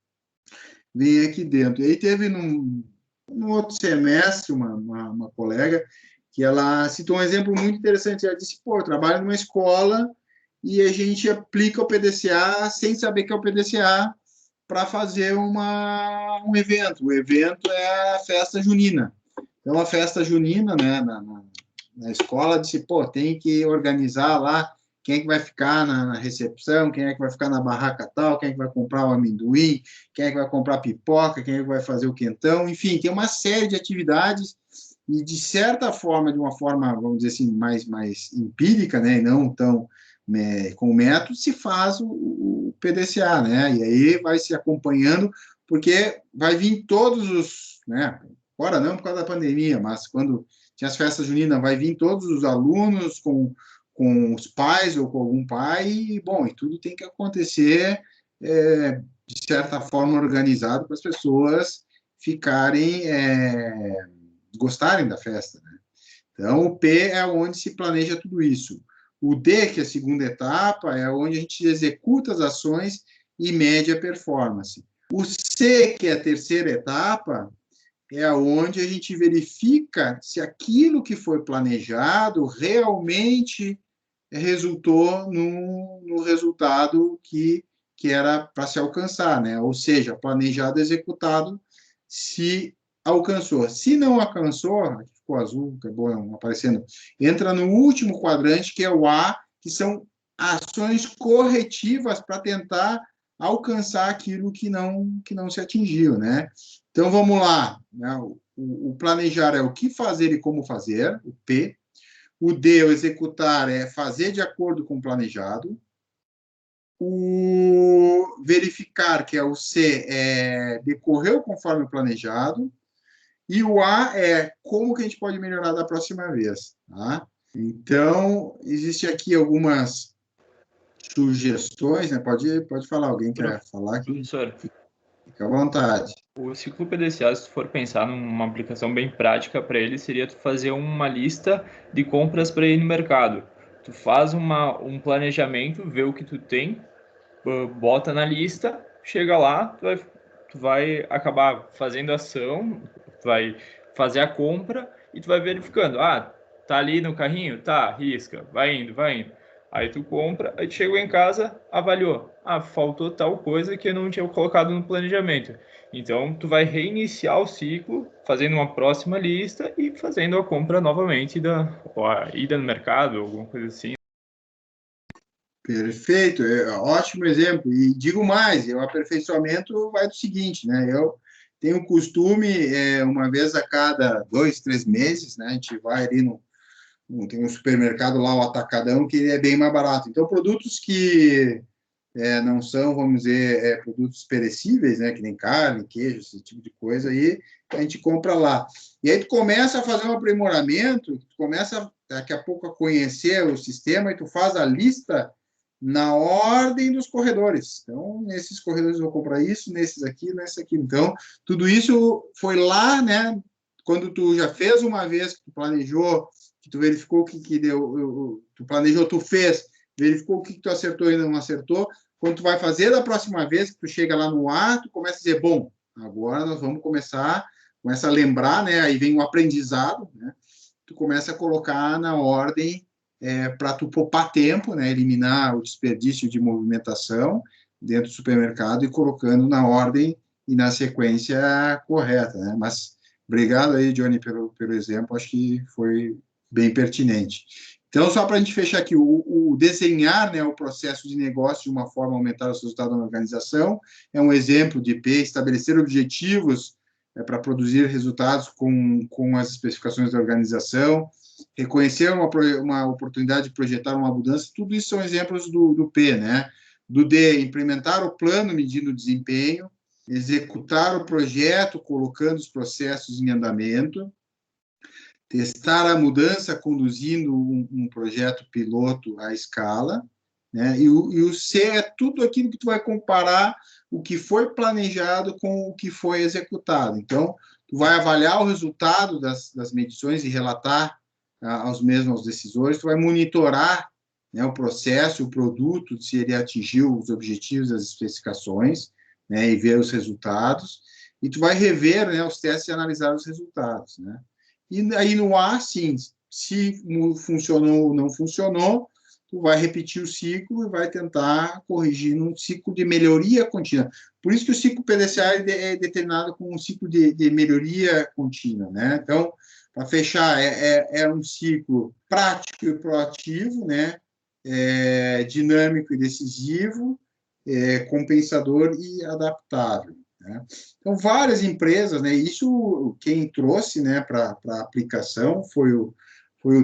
vêm aqui dentro. E aí teve num outro semestre uma colega que ela citou um exemplo muito interessante. Ela disse, eu trabalho numa escola e a gente aplica o PDCA sem saber que é o PDCA para fazer um evento. O evento é a festa junina. Então, a festa junina, né, na escola, disse, tem que organizar lá quem é que vai ficar na recepção, quem é que vai ficar na barraca tal, quem é que vai comprar o amendoim, quem é que vai comprar pipoca, quem é que vai fazer o quentão, enfim, tem uma série de atividades e, de certa forma, de uma forma, vamos dizer assim, mais empírica, né, e não tão com método, se faz o PDCA, né, e aí vai se acompanhando, porque vai vir todos os, né, agora não por causa da pandemia, mas quando tinha as festas juninas, vai vir todos os alunos com os pais ou com algum pai, e tudo tem que acontecer de certa forma organizado para as pessoas ficarem, gostarem da festa, né? Então, o P é onde se planeja tudo isso. O D, que é a segunda etapa, é onde a gente executa as ações e mede a performance. O C, que é a terceira etapa, é onde a gente verifica se aquilo que foi planejado realmente resultou no resultado que era para se alcançar, né? Ou seja, planejado, executado, se alcançou. Se não alcançou, aqui ficou azul, acabou aparecendo, entra no último quadrante, que é o A, que são ações corretivas para tentar alcançar aquilo que não se atingiu, né? Então, vamos lá, né? O planejar é o que fazer e como fazer, o P. O D, o executar, é fazer de acordo com o planejado. O verificar, que é o C, decorreu conforme o planejado. E o A é como que a gente pode melhorar da próxima vez, tá? Então, existe aqui algumas sugestões, né? Pode falar, alguém quer falar aqui? Professor, fica à vontade. O ciclo PDCA, se tu for pensar numa aplicação bem prática para ele, seria tu fazer uma lista de compras para ir no mercado. Tu faz um planejamento, vê o que tu tem, bota na lista, chega lá, tu vai acabar fazendo ação, tu vai fazer a compra e tu vai verificando. Ah, tá ali no carrinho? Tá, risca, vai indo, vai indo. Aí tu compra, aí tu chegou em casa, avaliou. Ah, faltou tal coisa que eu não tinha colocado no planejamento. Então, tu vai reiniciar o ciclo, fazendo uma próxima lista e fazendo a compra novamente ou a ida no mercado, alguma coisa assim. Perfeito, ótimo exemplo. E digo mais, o aperfeiçoamento vai do seguinte, né? Eu tenho um costume, uma vez a cada 2, 3 meses, né? A gente vai ali tem um supermercado lá, o Atacadão, que ele é bem mais barato. Então, produtos que não são, vamos dizer, produtos perecíveis, né? Que nem carne, queijo, esse tipo de coisa, aí a gente compra lá. E aí tu começa a fazer um aprimoramento, tu começa daqui a pouco a conhecer o sistema e tu faz a lista na ordem dos corredores. Então, nesses corredores eu vou comprar isso, nesses aqui, nesse aqui. Então, tudo isso foi lá, né? Quando tu já fez uma vez, que tu planejou, que tu verificou o que deu, tu planejou, tu fez, verificou o que tu acertou e não acertou. Quando tu vai fazer da próxima vez, que tu chega lá no ar, tu começa a dizer, bom, agora nós vamos começa a lembrar, né? Aí vem o aprendizado, né? Tu começa a colocar na ordem para tu poupar tempo, né? Eliminar o desperdício de movimentação dentro do supermercado e colocando na ordem e na sequência correta, né? Mas obrigado aí, Johnny, pelo exemplo, acho que foi bem pertinente. Então, só para a gente fechar aqui, o desenhar, né, o processo de negócio de uma forma a aumentar o resultado da organização é um exemplo de IP, estabelecer objetivos para produzir resultados com as especificações da organização, reconhecer uma oportunidade de projetar uma mudança, tudo isso são exemplos do P, né? Do D, implementar o plano medindo o desempenho, executar o projeto colocando os processos em andamento, testar a mudança conduzindo um projeto piloto à escala, né? E o C é tudo aquilo que tu vai comparar o que foi planejado com o que foi executado. Então, tu vai avaliar o resultado das medições e relatar aos decisores, tu vai monitorar, né, o processo, o produto, se ele atingiu os objetivos das especificações, né, e ver os resultados, e tu vai rever, né, os testes e analisar os resultados, né? E aí no A, sim, se funcionou ou não funcionou, tu vai repetir o ciclo e vai tentar corrigir num ciclo de melhoria contínua. Por isso que o ciclo PDCA é determinado como um ciclo de melhoria contínua, né? Então, para fechar, é um ciclo prático e proativo, né? Dinâmico e decisivo, compensador e adaptável, né? Então, várias empresas, né? Isso quem trouxe, né, para a aplicação foi o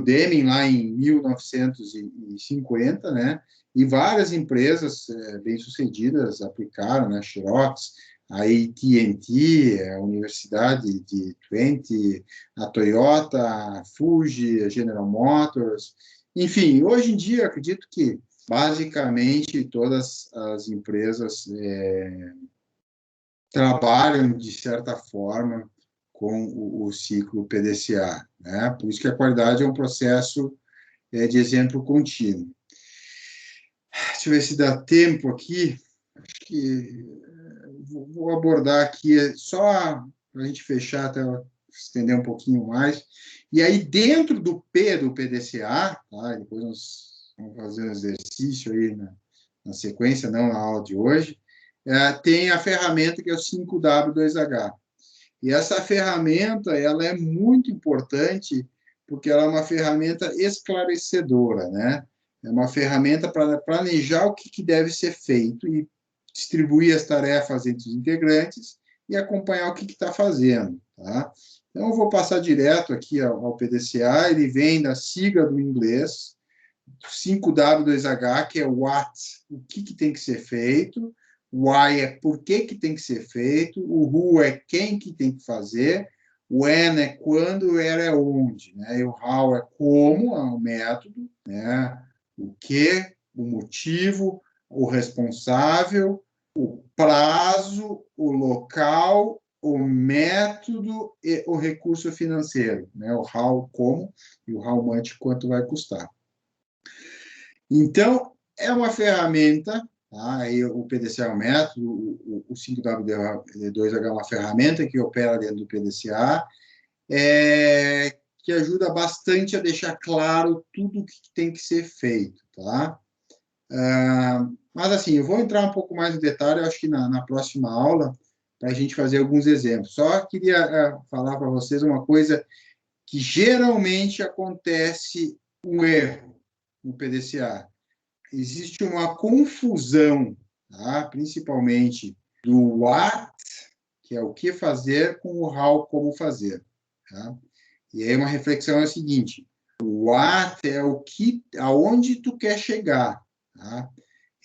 Deming lá em 1950, né? E várias empresas bem-sucedidas aplicaram, né? Xerox, a AT&T, a Universidade de Twente, a Toyota, a Fuji, a General Motors, enfim, hoje em dia acredito que basicamente todas as empresas trabalham de certa forma com o ciclo PDCA, né? Por isso que a qualidade é um processo de exemplo contínuo. Deixa eu ver se dá tempo aqui. Acho que vou abordar aqui só para a gente fechar, até estender um pouquinho mais. E aí, dentro do P do PDCA, tá? Depois nós vamos fazer um exercício aí na sequência, não na aula de hoje, tem a ferramenta que é o 5W2H. E essa ferramenta ela é muito importante porque ela é uma ferramenta esclarecedora, né? É uma ferramenta para planejar o que deve ser feito e distribuir as tarefas entre os integrantes e acompanhar o que está fazendo, tá? Então, eu vou passar direto aqui ao PDCA, ele vem da sigla do inglês, 5W2H, que é what, o que tem que ser feito, why é por que tem que ser feito, o who é quem que tem que fazer, o when é quando, o where é onde, né? E o how é como, é o método, né? O que, o motivo, o responsável, o prazo, o local, o método e o recurso financeiro, né? O how, como, e o how much, quanto vai custar. Então, é uma ferramenta, tá? Aí o PDCA é um método, o 5W2H é uma ferramenta que opera dentro do PDCA, que ajuda bastante a deixar claro tudo o que tem que ser feito, tá? Mas, assim, eu vou entrar um pouco mais no detalhe, eu acho que na próxima aula, para a gente fazer alguns exemplos. Só queria falar para vocês uma coisa que geralmente acontece um erro no PDCA. Existe uma confusão, tá? Principalmente do what, que é o que fazer, com o how, como fazer. Tá? E aí uma reflexão é a seguinte: o what é o que, aonde tu quer chegar. Tá?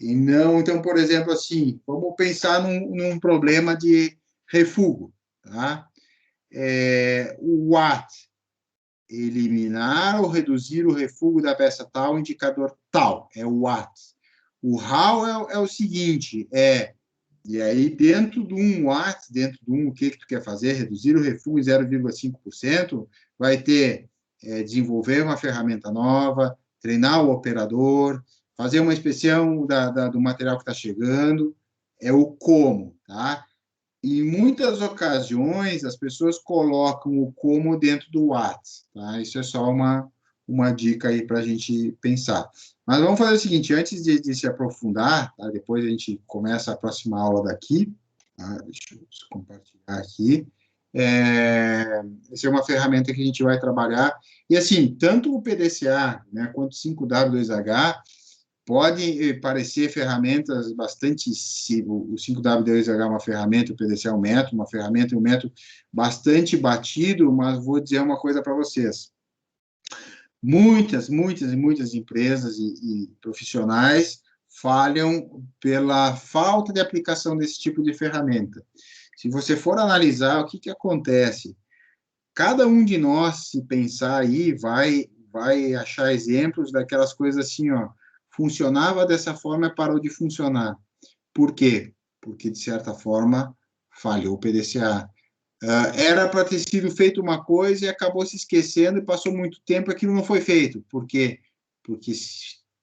E não, então, por exemplo, assim, vamos pensar num problema de refúgio. Tá? O what, eliminar ou reduzir o refúgio da peça tal, indicador tal, é o what. O how é o seguinte, e aí dentro do what, dentro do o que tu quer fazer, reduzir o refúgio em 0,5%, vai ter desenvolver uma ferramenta nova, treinar o operador, fazer uma inspeção do material que está chegando, é o como, tá? Em muitas ocasiões, as pessoas colocam o como dentro do what, tá? Isso é só uma dica aí para a gente pensar. Mas vamos fazer o seguinte, antes de se aprofundar, tá? Depois a gente começa a próxima aula daqui, tá? Deixa eu compartilhar aqui. Essa é uma ferramenta que a gente vai trabalhar. E, assim, tanto o PDCA, né, quanto o 5W2H, podem parecer ferramentas bastante... O 5W2H é uma ferramenta, o PDCA é um método bastante batido, mas vou dizer uma coisa para vocês. Muitas empresas e profissionais falham pela falta de aplicação desse tipo de ferramenta. Se você for analisar, o que acontece? Cada um de nós, se pensar aí, vai achar exemplos daquelas coisas assim, ó, funcionava dessa forma e parou de funcionar. Por quê? Porque, de certa forma, falhou o PDCA. Era para ter sido feito uma coisa e acabou se esquecendo e passou muito tempo e aquilo não foi feito. Por quê? Porque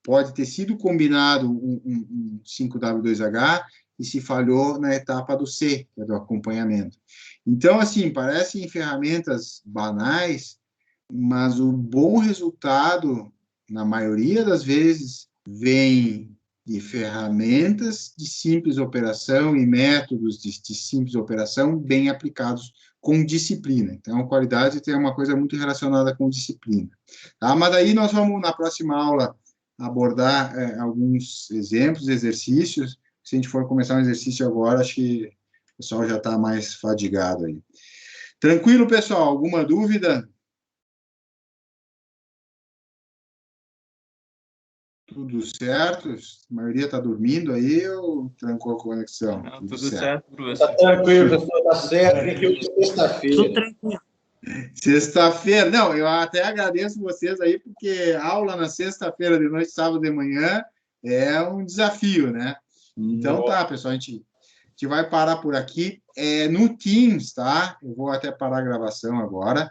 pode ter sido combinado um 5W2H e se falhou na etapa do C, que é do acompanhamento. Então, assim, parecem ferramentas banais, mas o bom resultado, na maioria das vezes, vem de ferramentas de simples operação e métodos de simples operação bem aplicados com disciplina. Então, a qualidade tem uma coisa muito relacionada com disciplina. Tá? Mas aí nós vamos, na próxima aula, abordar alguns exemplos, exercícios. Se a gente for começar um exercício agora, acho que o pessoal já está mais fadigado aí. Tranquilo, pessoal? Alguma dúvida? Tudo certo? A maioria está dormindo aí ou trancou a conexão? Não, tudo certo, Está professor. tranquilo, professor, está certo. Tem que ir sexta-feira. Sexta-feira. Não, eu até agradeço vocês aí, porque aula na sexta-feira de noite, sábado de manhã, é um desafio, né? Então tá, pessoal, a gente vai parar por aqui. No Teams, tá? Eu vou até parar a gravação agora.